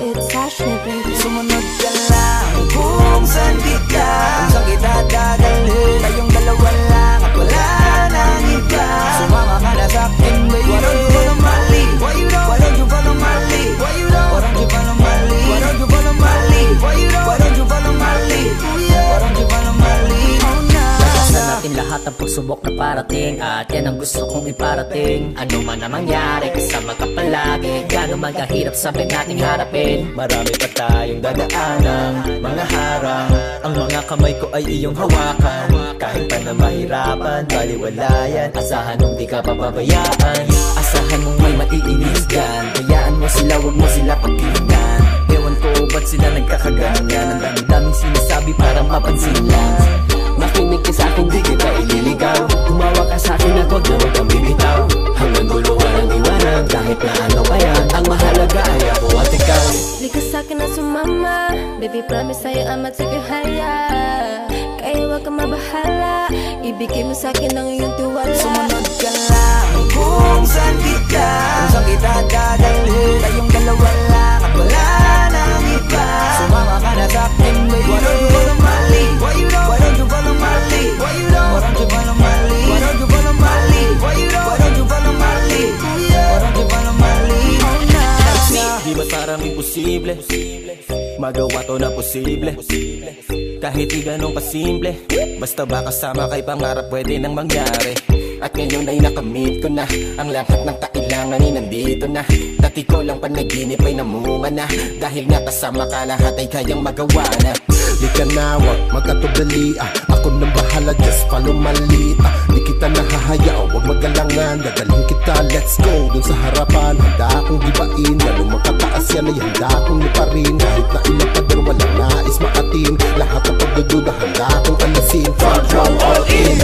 It's Ashley, baby. Sumunod ka lang kung saan kita, kung saan kita dadalhin. Tayong dalawa lang at wala nang iba. Sumama ka na sa'kin, baby. Why don't you follow my lead? Why don't you follow my lead? Why don't you follow my lead? Why don't you follow my lead? Why don't you follow my lead? darating at yan ang gusto kong iparating. Ano man ang mangyari, kasama ka palagi. Gano'n man kahirap sabay nating harapin. Marami pa tayong dadaanan, mga harang. Ang mga kamay ko ay iyong hawakan. Kahit pa na mahirapan, baliwalayan. Asahan mong di ka pababayaan. Asahan mong may maiinis dyan. Hayaan mo sila, wag mo sila pagtingnan. Ewan ko ba't sila nagkakaganyan. Ang dami-daming sinasabi para mapansin lang. Makinig ka sa'kin, di kita ililigaw. Tumawa ka sa'kin at wag na huwag kang bibitaw. Hanggang dulo walang iwanan, kahit na ano pa yan. Ang mahalaga ay ako at ikaw. Likas sa'kin na sumama, baby promise sa'yo amat sige haya. Kaya wag kang mabahala, ibigay mo sa'kin ang iyong tiwala. Sumunod ka lang kung saan kita dadalhin. Tayong dalawa lang at wala nang iba. Sumama ka na sa'kin, baby. Why don't you follow my lead? Why don't you follow my lead? Why don't you follow my lead? Why don't you follow my lead? Why don't you follow my lead? Why don't you follow my lead? Di ba parang imposible magawa to na posible? Kahit di ganun kasimple, basta ba kasama kay pangarap pwede nang mangyari. At ngayon ay nakamit ko na ang lahat ng kailangan ay nandito na. Dati ko lang panaginip ay namunga na. Dahil nga kasama ka lahat ay kayang magawa na. Di ka na wag magkatubali ako nang bahala, just follow my lead Di kita nahahayaw, wag magalangan. Dadalhin kita, let's go dun sa harapan. Handa akong gibain, lalo magkataas yan ay handa akong liparin. Kahit na ilang pader walang nais maatin. Lahat ang pagdududa handa akong alisin. Front row all in.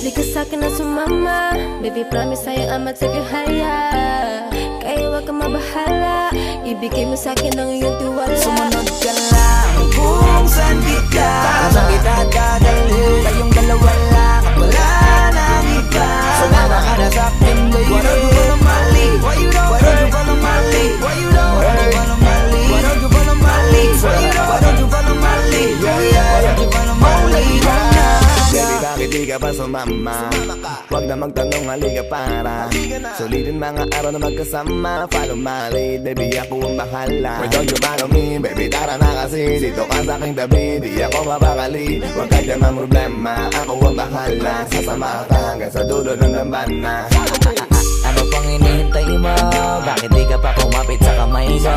Likas sa'kin na sumama, baby promise sa'yo amat sige haya. Kaya wag kang mabahala, ibigay mo sa'kin ang iyong tiwala. Sumunod ka lang kung saan kita dadalhin. Tayong dalawa lang at wala nang iba. Sumama ka na sa'kin, baby. Why don't you follow my lead? Why don't you follow my lead? Why don't you follow my lead? Why don't you follow my lead? Why don't you follow my lead? Why don't you follow my lead? Baby, bakit di ka pa sumama? Wag na magtanong, halika para sulitin mga araw na magkasama. Follow my lead, baby, ako ang bahala. Why don't you follow me, baby, tara na kasi. Dito ka sa aking tabi, di ako mapakali. Wag ka dyan ang problema, ako ang bahala. Sasama ka hanggang sa dulo ng dambana. Ano pang hinihintay mo? Bakit di ka pa kumapit sa kamay ko?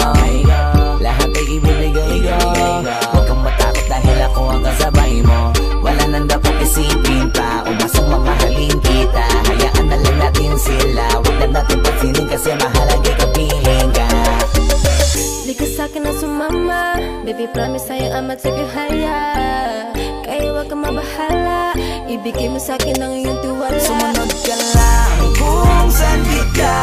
Lahat ay ibibigay ko. Huwag kang matakot dahil ako ang kasabay mo. Wala nang dapat isipin pa, umasong mamahalin kita. Hayaan na lang natin sila, huwag na natin pansinin kasi mahalaga kapiling ka. Likas sa'kin na sumama, baby promise sa'yo amat sige haya. Kaya wag kang mabahala, ibigay mo sa'kin ang iyong tiwala. Sumunod ka lang kung saan kita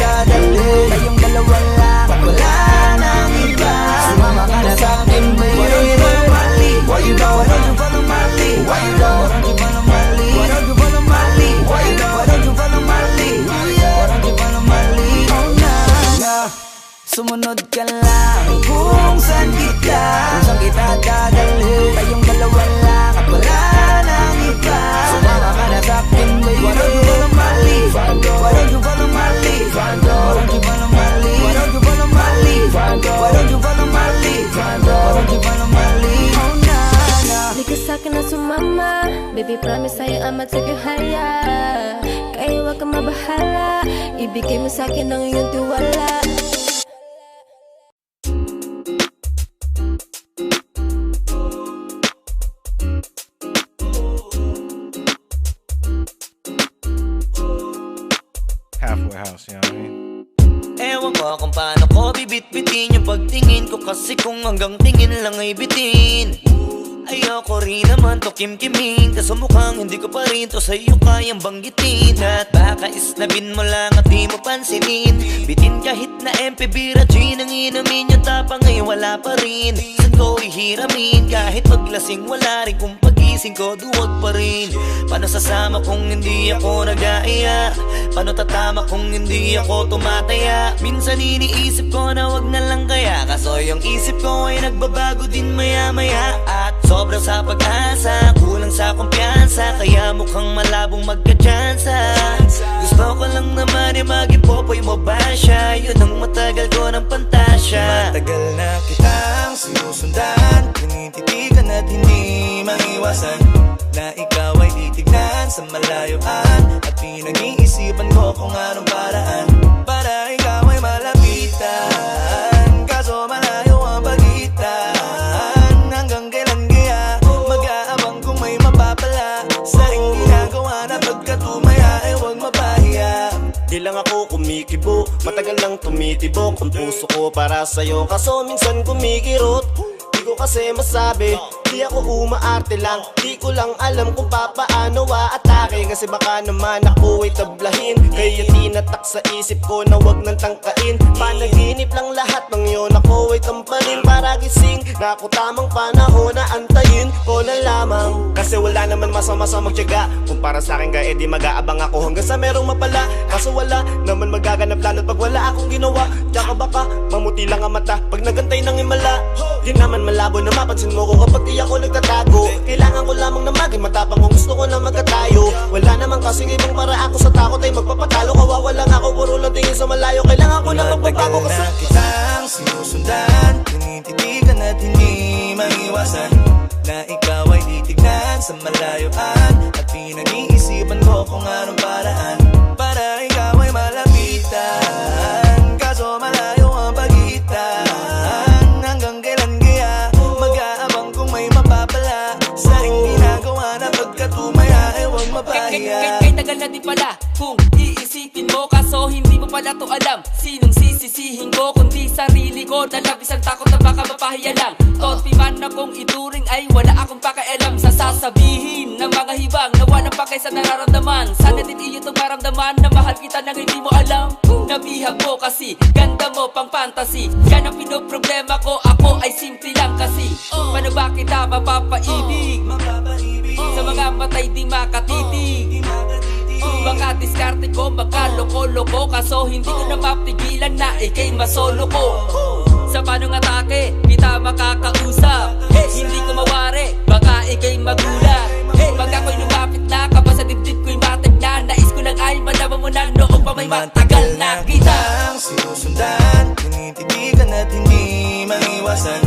dadalhin. Tayong dalawa lang at wala nang iba. Sumama ka na sa'kin, baby. Why don't you follow my lead? Why don't you follow my lead? Why don't you follow my lead? Why don't you follow my lead? Why don't you follow my lead? Why don't you follow my lead? Oh nah. Sumunod ka lang kung saan kita dadalhin. Tayong dalawa lang at wala nang iba. Sumama ka na sa'kin, baby. Why don't you follow my lead? Why don't you follow my lead? Why don't you follow my lead? Why don't you follow my lead? Why don't you follow my lead? Why don't you follow my lead? Oh nah. Likas sa'kin na sumama, baby promise sa'yo amat sige haya. Kaya wag kang mabahala, ibigay mo sa'kin ang iyong tiwala. Halfway house, you know what I mean? Ewan ko kung paano ko bibit-bitin yung pagtingin ko. Kasi kung hanggang tingin lang ay bitin, ayoko rin naman to kim-kimin. Kaso mukhang hindi ko pa rin to sa'yo kayang banggitin. At baka isnabin mo lang at di mo pansinin. Bitin kahit na MP Bira Gin ang inumin, yung tapang ay wala pa rin. Saan ko ihiramin? Kahit paglasing wala rin, kung pagising ko duwag pa rin. Paano sasama kung hindi ako nag-aaya? Paano tatama kung hindi ako tumataya? Minsan iniisip ko na wag na lang kaya. Kaso yung isip ko ay nagbabago din maya-maya. At sobrang sa pag-asa, kulang sa kumpiyansa, kaya mukhang malabong magka-chansa. Gusto ko lang naman yung maging popoy mo ba siya? Yun ang matagal ko ng pantasya. Matagal na kitang sinusundan, tinititigan at hindi maiwasan na ikaw ay titignan sa malayuan At pinag-iisipan ko kung anong paraan para ikaw ay malapitan. Kaso malayo ang pagitan. Hanggang kailan kaya mag-aabang kung may mapapala sa ring ginagawa na pagkatumaya ay huwag mapahiya. Di lang ako kumikibo, matagal lang tumitibok ang puso ko para sa'yo. Kaso minsan kumikirot, di ko kasi masabi. Di ako umaarte lang, di ko lang alam kung papaano atake. Kasi baka naman ako ay tablahin, kaya tinatak sa isip ko na wag nang tangkain. Panaginip lang lahat ng yun, ako ay tamparin para gising. Na ako tamang panahon na antayin ko na lamang. Kasi wala naman masama sa magtiyaga, kung para sa akin ka edi mag-aabang ako hanggang sa merong mapala. Kaso wala naman magaganap lalo't pag wala akong ginawa. Tsaka baka mamuti lang ang mata pag nagantay ng himala. Di naman malabo na mapansin mo ko kapag di ako nagtatago. Kailangan ko lamang na maging matapang kung gusto ko na magkatayo. Wala naman kasing ibang para ako sa takot ay magpapatalo. Kawawa lang ako, puro lang tingin sa malayo. Kailangan ko na magbabago kasi kitang sinusundan, tinititigan at hindi maiwasan na ikaw ay titignan sa malayuan. At pinag-iisipan ko kung anong paraan para ikaw ay malapitan. Kaso malayo ang pagitan. Hanggang kailan kaya mag-aabang kung may mapapala sa ring ginagawa na pagkatumaya ay huwag mapahiya. Kay tagal na di pala kung iisipin mo, kaso hindi mo pala to alam. Sinong sisisihin ko kundi sarili ko, na labis ang takot na baka mapahiya lang. Toti man akong ituring ay wala akong pakialam sa sasabihin ng mga hibang na walang pakay sa nararamdaman. Sana din iyo itong maramdaman na mahal kita nang hindi mo alam. Nabihag mo kasi, ganda mo pang fantasy. Yan ang pinoproblema ko, ako ay simple lang kasi. Paano ba kita mapapaibig sa mga matay di makatitig? Baka diskarte ko, baka loko-loko, kaso hindi ko na mapigilan na ikay masolo ko. Sa panong atake, kita makakausap. Hindi ko mawari, baka ikay magulat. Pag ako'y lumapit na, kapag sa dibdib ko'y matig na, nais ko lang ay malaman mo na noong pa may matagal na kita. Sinusundan, tinititigan at hindi maiwasan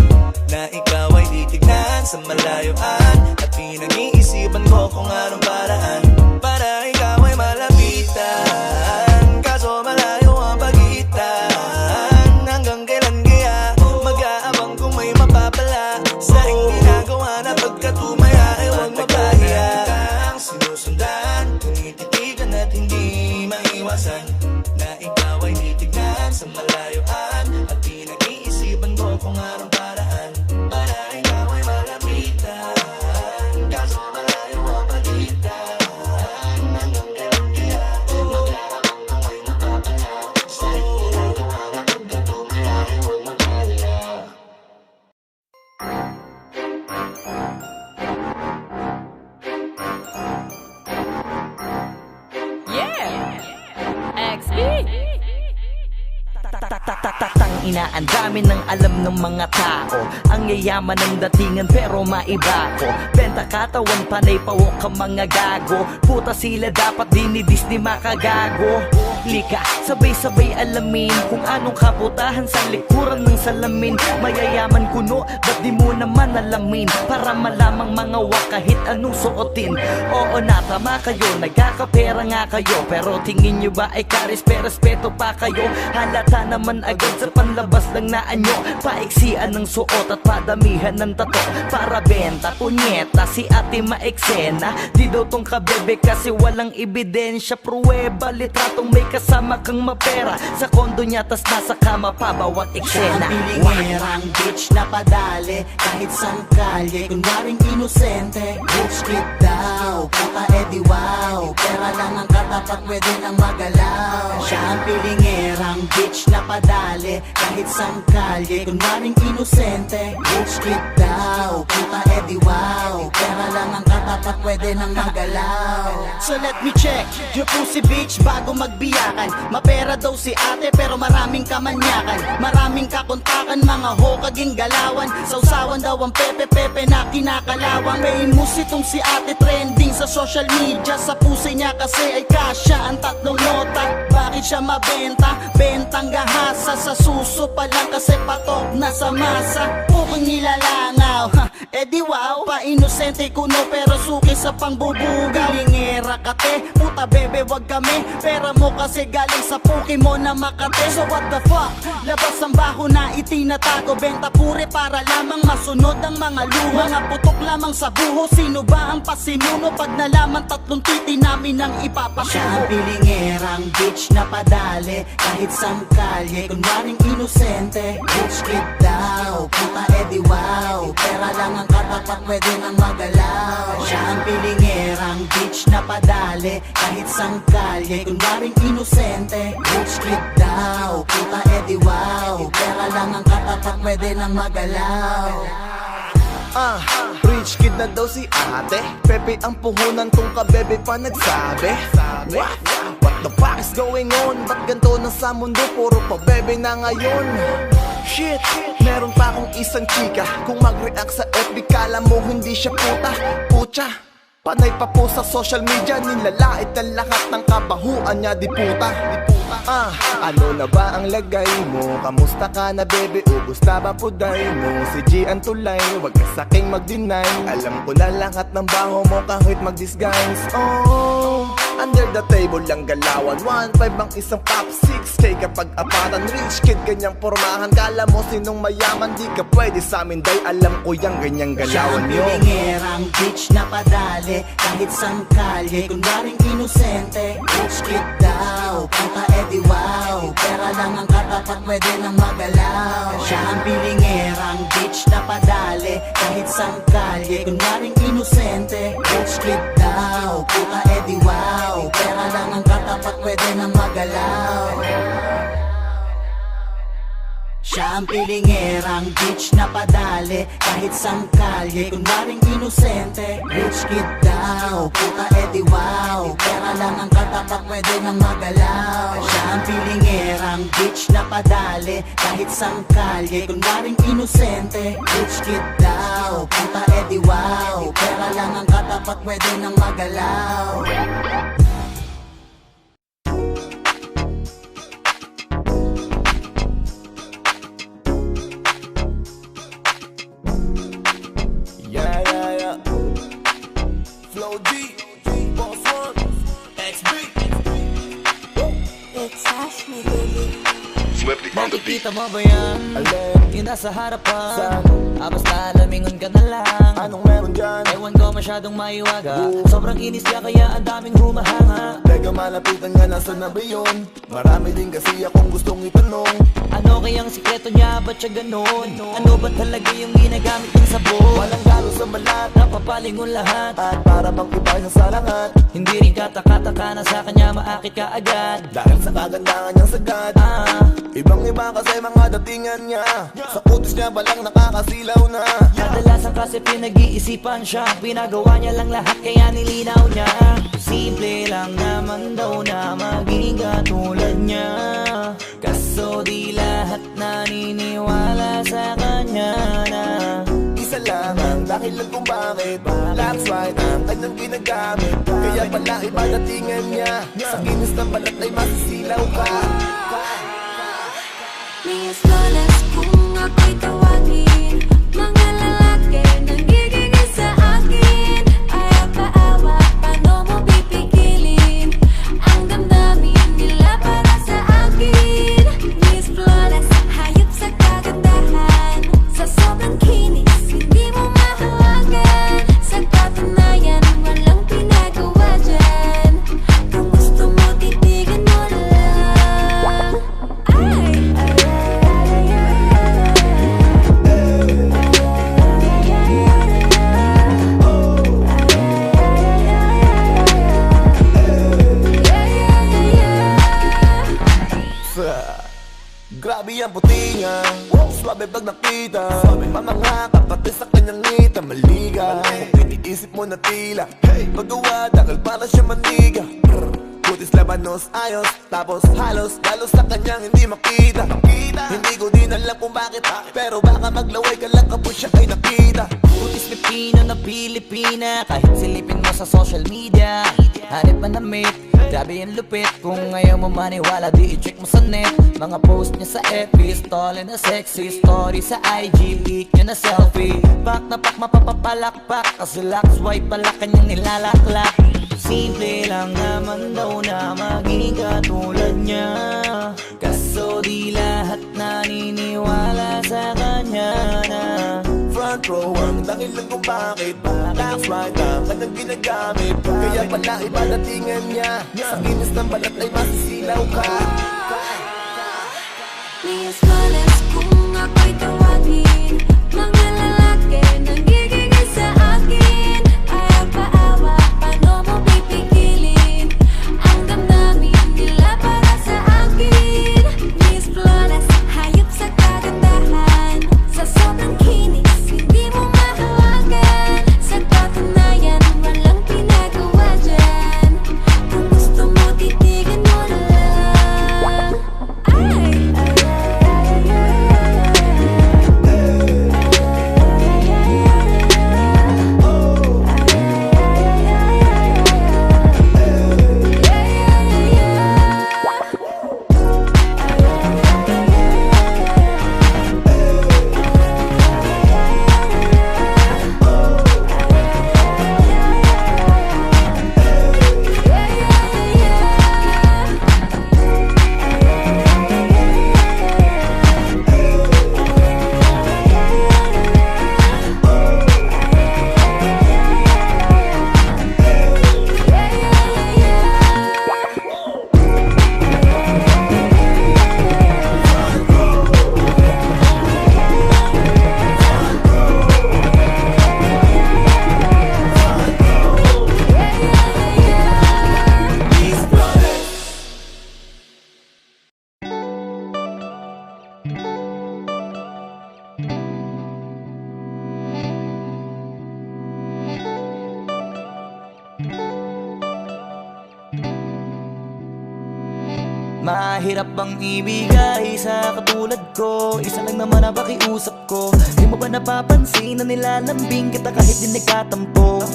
na ikaw ay titignan sa malayuan. At pinag-iisipan ko kung anong paraan para ikaw ay malapitan. Kaso malayo ang pagitan. Hanggang kailan kaya mag-aabang kung may mapapala sa ring ginagawa na pagkatumaya ay huwag mapahiya. Sinusundan, tinititigan at hindi maiwasan na ikaw ay titignan sa malayuan. At pinag-iisipan ko kung anong paraan para ikaw ay malapitan. Kaso malayo ang pagitan. Hanggang kailan kaya mag-aabang kung may mapapala sa ring ginagawa na pagkatumaya ay huwag mapahiya. Ina, ang dami ng alam ng mga tao. Ang yayaman ng datingan pero maiba ko. Benta katawan, panay pawok ang mga gago. Puta sila dapat dinidis ni makagago. Lika, sabay-sabay alamin kung anong kaputahan sa likuran ng salamin. Mayayaman kuno, ba't di mo naman alamin? Para malamang mga wak kahit anong suotin. Oo na, tama kayo, nagkakapera nga kayo. Pero tingin nyo ba ay karespeto pa kayo? Halata naman agad sa panlabas lang na anyo. Paiksian ng suot at padamihan ng tato para benta, punyeta, si ate maeksena. Di daw tong kabebe kasi walang ebidensya. Pruweba, litratong may kasama kang mapera. Sa kondo niya tas nasa kama pa bawat eksena. Pilingerang bitch na padali kahit sang kalye. Kunwaring inosente, bitch kid daw. Puta edi wow, pera lang ang katapat pwede nang magalaw. Siya ang pilingerang bitch na padali kahit sang kalye. Kunwaring inosente, bitch kid daw. Puta edi wow, pera lang ang katapat pwede nang magalaw. So let me check, yung pussy bitch bago magbiyakan. Mapera daw si ate pero maraming kamanyakan. Maraming kakontakan, mga hokaging galawan. Sausawan daw ang pepe-pepe na kinakalawang. May imus itong si ate trending sa social media. Sa pussy niya kasi ay kasya ang tatlong nota. Bakit siya mabenta? bentang gahasa. Sa suso pa lang kasi patok na sa masa. Kung nilalangaw, di wow. Pa-inosente kuno pero suki sa pangbubugaw. Lingera kate, puta bebe wag kami. Pera mo kasi galing sa puki mo na Makate. So what the fuck, labas ang baho na itinatago. Benta pure para lamang masunod ang mga luho. Mga putok lamang sa buho, sino ba ang pasinuno? Pag nalaman tatlong titi namin ang ipapasuko. Siya ang pilingerang bitch na padali kahit sang kalye. Kunwaring inosente, bitch kid daw. Puta di wow, pera lang ang katapat pwede nang magalaw. Siya ang pilingerang bitch na padali kahit sang kalye. Kunwaring inosente, bitch kid daw. Puta di wow, pera lang ang katapat pwede nang magalaw. Rich kid na daw si ate. Pepe ang puhunan tong kabebe pa nagsabi. What the fuck is going on? Ba't ganito na sa mundo? Puro pa bebe na ngayon. Shit, meron pa akong isang chika. Kung mag-react sa FB kala mo hindi siya puta. Pucha, panay pa po sa social media. Nilalait ang lahat ng kabahuan niya di puta. Ano na ba ang lagay mo? Kamusta ka na bebe? Ubus na ba puday mo? Si G ang tulay, wag ka saking mag-deny. Alam ko na lahat ng bango mo kahit mag-disguise. Under the table lang galawan. 1.5 ang isang pop, 6K kapag apatan. Rich kid ganyang pormahan. Kala mo sinong mayaman? Di ka pwede sa amin dahil alam ko yung ganyang galawan nyo. Siya ang pilingerang bitch na padali kahit sang kalye. Kunwaring inosente, bitch kid daw. Puta di wow, pera lang ang katapat pwede nang magalaw. Siya ang pilingerang bitch na padali kahit sang kalye. Kunwaring inosente, bitch kid daw. Puta di wow, pera lang ang katapat pwede nang magalaw. Siya ang pilingerang bitch na padali kahit sang kalye. Kunwaring inosente, rich kid daw. Puta di wow, pera lang ang katapat pwede nang magalaw. Siya ang pilingerang bitch na padali kahit sang kalye. Kunwaring inosente, rich kid daw. Puta di wow, pera lang ang katapat pwede nang magalaw. Flow D, Boss One, XB. It's Ashley, baby. Nakikita mo ba yan? Yung nasa harapan basta lamingon ka na lang. Anong meron dyan? Ewan ko masyadong maiwaga. Sobrang inis niya kaya ang daming humahanga. Teka malapitan nga nasa na ba yun? Marami din kasi akong gustong itanong. Ano kayang sikreto niya? Ba't siya ganon? Ano ba talaga yung ginagamit ng sabon? Walang galo sa balat, napapalingon lahat. At para bang iba sa lahat. Hindi rin kataka-taka na sa kanya maakit ka agad. Dahil sa kagandahan niyang sagad. Ibang iba kasi mga datingan niya. Sa kutis niya balang nakakasilaw na. Kadalasan kasi pinag-iisipan siya. Pinagawa niya lang lahat kaya nilinaw niya. Simple lang naman daw na maging katulad niya. Kaso di lahat naniniwala sa kanya na isa lang ang dahilan kung bakit That's right ang kanyang ginagamit. Kaya pala iba datingan niya. Sa kinis ng balat ay masisilaw ka. May flawless kung ako'y tawagin. Mga lalaki nanggigigil sa akin. Ayaw paawa, paano mo pipigilin ang damdamin nila para sa akin. Miss Flawless, hayop sa kagandahan. Sa sobrang kinis, hindi mo mahawagan. Sa katunayan, walang pinagawa dyan. Kung gusto mo, titigan mo lang. Grabe ang puti niya, swabe pag nakita. Mamangakap pati sa kanyang ngita. Maliga, kung iniisip mo na tila magawa dahil para siya maniga. Kutis labanos ayos, tapos halos sa kanyang hindi makita. Hindi ko din alam kung bakit, pero baka maglaway ka lang kapag siya ay nakita. Kutis Pipino na Pilipina, kahit silipin mo sa social media. Hanip man na mate, grabe yung lupit. Kung ayaw mo maniwala, di i-check mo sa net. Mga post niya sa FB, stallin na sexy story sa IG, leak niya na selfie. Pak na pak mapapapalakpak, kasi lock swipe pala kanyang nilalaklak. Simple lang naman daw na maging katulad niya, kaso di lahat naniniwala sa kanya na front row ang dahilan kung bakit left right ang kanyang ginagamit. Kaya pala iba datingan niya, sa kinis ng balat ay masisilaw ka. Ni Esmalas kung ako'y tawagin, mga lalaki nanggigigil sa akin. Ayaw paawa, paano mo pipigilin ang damdamin nila para sa akin. Miss Flores, hayop sa kagandahan, sa sobrang kinis hindi mo mahawagan. Sa katunayan, walang pinagawa dyan. Kung gusto mo, titigan mo na lang. Ay! Mahirap bang ibigay sa katulad ko? Isa lang naman ang pakiusap ko. Di mo ba napapansin na nilalambing kita kahit di nagkatampo?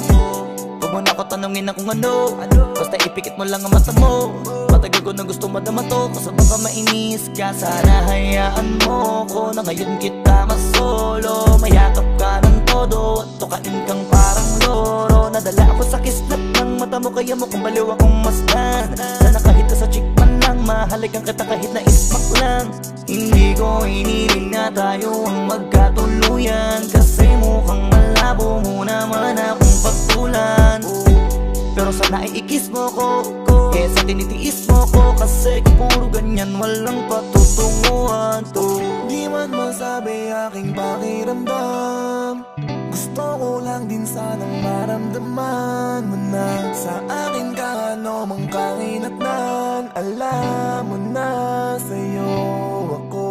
Huwag mo na ako tanungin na kung ano, basta ipikit mo lang ang mata mo. Matagal ko na gusto madama to, kasi baka mainis ka. Sana hayaan mo ko na ngayon kita masolo. Mayakap ka ng todo at tukain kang parang loro. Nadala ako sa kislat ng mata mo, kaya mo kung baliw akong masdan. Sana kahit sa chick man lang, mahalikan kita kahit na ismak lang. Hindi ko iniling na tayo ang magkatuluyan, kasi mukhang malabo mo naman akong pagtulan. Pero sana ay ikis mo ko, kesa tinitiis mo ko, kasi kung puro ganyan walang patutunguhan to. Di man masabi aking pakiramdam, gusto ko lang din sanang maramdaman mo na sa akin ka ano mang kahinatnan. Alam mo na sa'yo ako.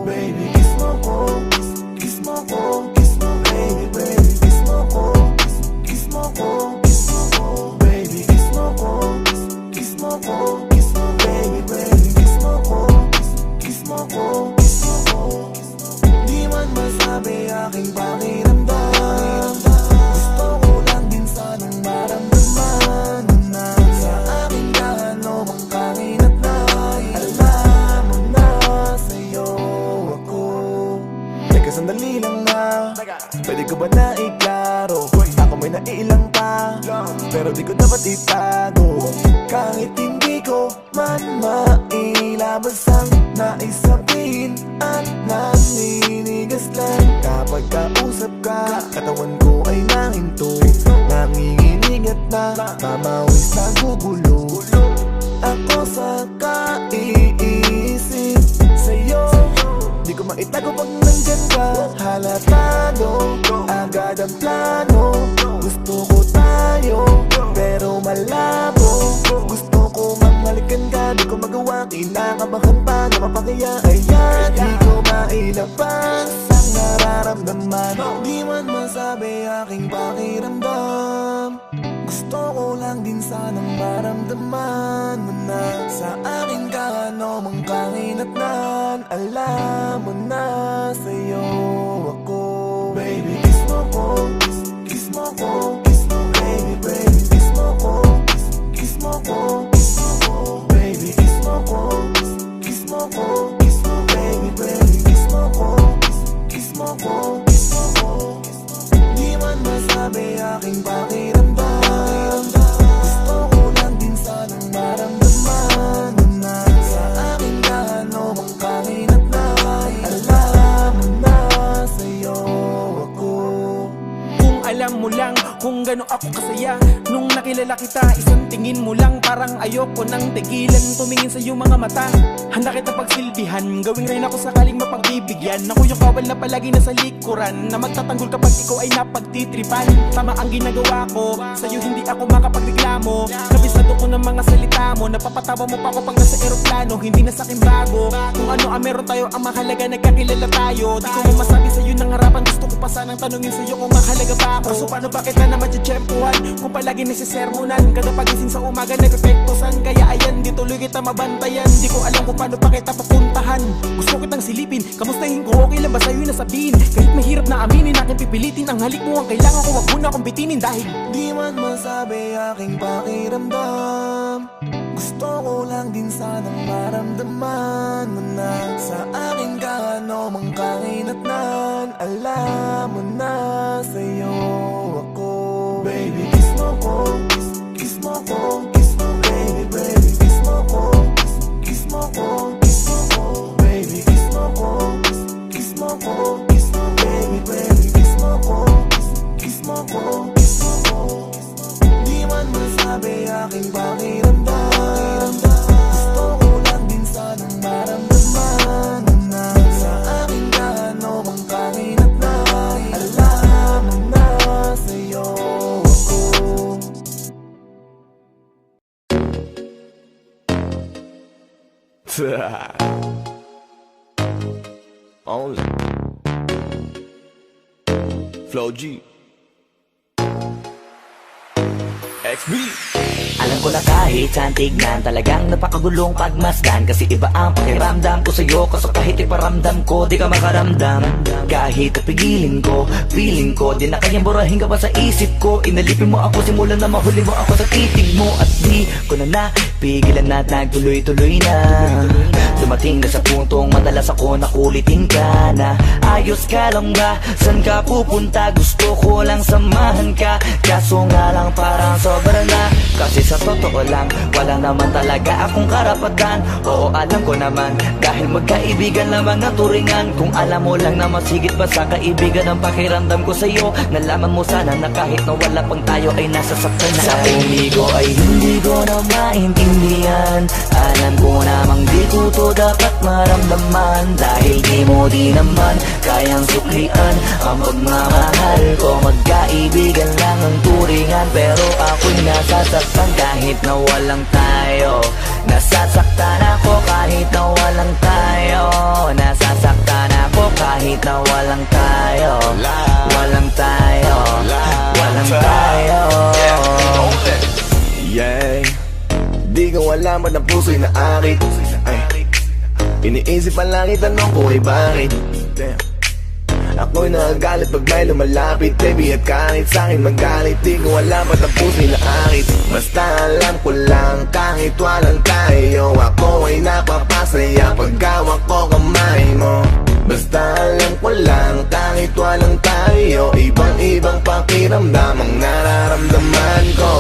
Baby, kiss mo ko, kiss mo ko, kiss mo, baby, baby, kiss mo ko, kiss mo ko, kiss mo ko, baby, kiss mo ko, kiss mo ko, kiss mo, baby, baby, kiss mo ko, kiss mo ko, kiss mo ko. Di man masabi aking pakiramdam, gusto ko lang din sanang maramdaman na sa akin ka ano mang kahinatnan. Alam mo na sa'yo ako. Teka sandali lang na, pwede ko ba na iklaro? Ako may naiilang pa, pero di ko dapat itago. Kahit hindi ko man mailabas ang naisabihin at naninigas lang. Kapag kausap ka, katawan ko ay nahinto, nanginginig at namamawis na gugulo. Ako sa kaiisip sa'yo, di ko maitago pag nandyan ka. Halatado, agad ang plano. Gusto ko tayo, pero malabo. Gusto ko mamalikan ka, di ko magawa. Kinakabahan pa na mapakaya. Kaya di ko mailabas ang nararamdaman. Di man masabi aking pakiramdam, gusto Gusto ko lang din sanang maramdaman mo na sa akin ka ano mang kahinatnan. Alam mo na sa'yo ako. Baby, kiss mo ko, kiss mo ko, kiss mo, baby, baby, kiss mo ko, kiss mo ko, kiss mo ko, baby, kiss mo ko, kiss mo ko, kiss mo, baby, baby, kiss mo ko, kiss mo ko, kiss mo ko. Di man masabi aking pakiramdam. Gusto ko lang din sanang maramdaman mo na sa akin ka ano mang kahinatnan. Alam mo na sa'yo ako. Kung alam mo lang kung gano'n ako kasaya nung nakilala kita, isang tingin mo lang parang ayoko nang tigilan tumingin sa iyong mga mata. Handa kita pagsilbihan, gawing rin ako sakaling mapagbibigyan. Ako yung kawal na palagi nasa likuran, na magtatanggol kapag ikaw ay napagtitripan. Tama ang ginagawa ko, sa'yo hindi ako makapagreklamo. Kabisado ko ng mga salita mo, napapatawa mo pa ako pag nasa eroplano. Hindi na sa'kin bago, kung ano ang meron tayo, ang mahalaga nagkakilala tayo. Di ko mo masabi sa'yo ng harapan, gusto ko pa sanang tanungin sa'yo kung mahalaga pa ako. So paano ba kita na matsyempuhan, kung palagi nasisermonan? Kada pagising sa umaga nagpepektosan, kaya ayan, di tuloy kita mabantayan. Di ko alam kung paano pa kita papuntahan. Gusto kitang silipin, kamustahin ko, okay lang ba sa'yo na sabihin? Kahit mahirap na aminin, aking pipilitin. Ang halik mo ang kailangan ko, wag mo na akong bitinin. Dahil di man masabi aking pakiramdam. Gusto ko lang din sanang maramdaman mo na sa akin ka ano mang kahinatnan. Alam mo na sa'yo ako. Baby, kiss mo ko, kiss mo ko, kiss mo, baby, baby, kiss mo ko, kiss mo ko, kiss mo ko, baby, kiss mo ko, kiss mo ko, kiss mo, baby, baby, kiss mo ko, kiss mo ko, kiss mo ko. Di man masabi aking pakiramdam. Gusto ko lang din sanang maramdaman mo na sa akin ka ano mang kahinatnan. Alam mo na sa'yo ako. Only Flow G XB. Alam ko na kahit saan tignan, talagang napakagulong pagmasdan. Kasi iba ang pakiramdam ko sa'yo, kaso kahit iparamdam ko, di ka makaramdam. Kahit kapigilin ko, feeling ko, di na kayang burahin ka pa sa isip ko. Inalipin mo ako, simulan na mahuli mo ako sa titig mo. At di ko na napigilan na nagtuloy-tuloy na. Dumating na sa puntong madalas ako nakulitin ka na. Ayos ka lang ba? San ka pupunta? Gusto ko lang samahan ka, kaso nga lang parang sobra na. Kasi sa totoo lang, wala naman talaga akong karapatan. Oo, alam ko naman, dahil magkaibigan lamang ang turingan. Kung alam mo lang na mas higit pa sa kaibigan ang pakiramdam ko sa'yo, nalaman mo sana na kahit na wala pang tayo ay nasasaktan na. Sa umigo ay hindi ko na maintindihan. Alam ko namang di ko to dapat maramdaman, dahil di mo di naman kayang suklian ang pagmamahal ko. Magkaibigan lang ang turingan, pero ako'y nasasaktan kahit na walang tayo. Nasasaktan ako kahit na walang tayo. Nasasaktan ako kahit na walang tayo. Walang tayo. Walang tayo. Yeah, di ko alam ba't ang puso'y naarit. Iniisip pa lang itanong ko ay bakit. Ako'y nagagalit pag may lumalapit, baby, at kahit sa'kin magalit. Di ko alam ba't ang puso'y naarit. Basta alam ko lang kahit walang tayo, ako ay napapasaya pag hawak ko kamay mo. Basta alam ko lang kahit walang tayo, ibang-ibang pakiramdam ang nararamdaman ko.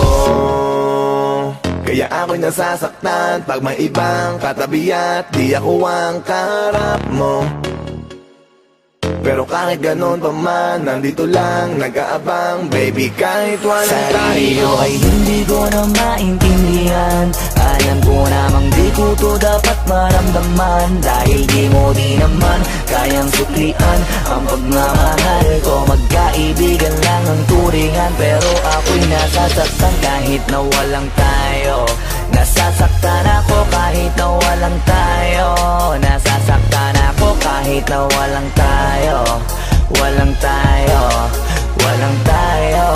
Kaya ako'y nasasaktan pag may ibang katabi at di ako ang kaharap mo. Pero kahit ganon pa man, nandito lang nag-aabang, baby, kahit walang tayo. Sa'yo ay hindi ko na maintindihan. Alam ko namang di ko to dapat maramdaman, dahil di mo di naman kayang suklian ang pagmamahal ko. Magkaibigan lang ang turingan, pero ako'y nasasaktan kahit na walang tayo. Nasasaktan ako kahit na walang tayo. Nasasaktan ako kahit na walang tayo. Walang tayo. Walang tayo.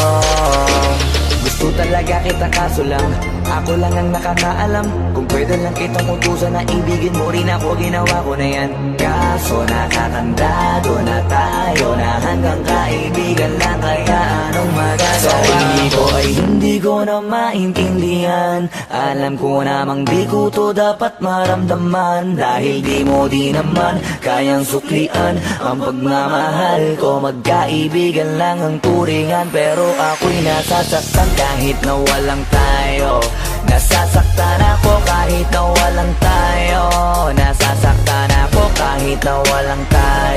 Gusto talaga talaga kita kaso lang ako lang ang nakakaalam kung pwede lang kitang utusan na ibigin mo rin ako, ginawa ko na yan. Kaso nakakandado na tayo na hanggang kaibigan lang, kaya anong magagawa ko ay hindi ko na maintindihan. Alam ko namang di ko to dapat maramdaman, dahil di mo di naman kayang suklian ang pagmamahal ko. Magkaibigan lang ang turingan, pero ako'y nasasaktan kahit na walang tayo. Nasasaktan ako kahit na walang tayo. Nasasaktan ako kahit na walang tayo.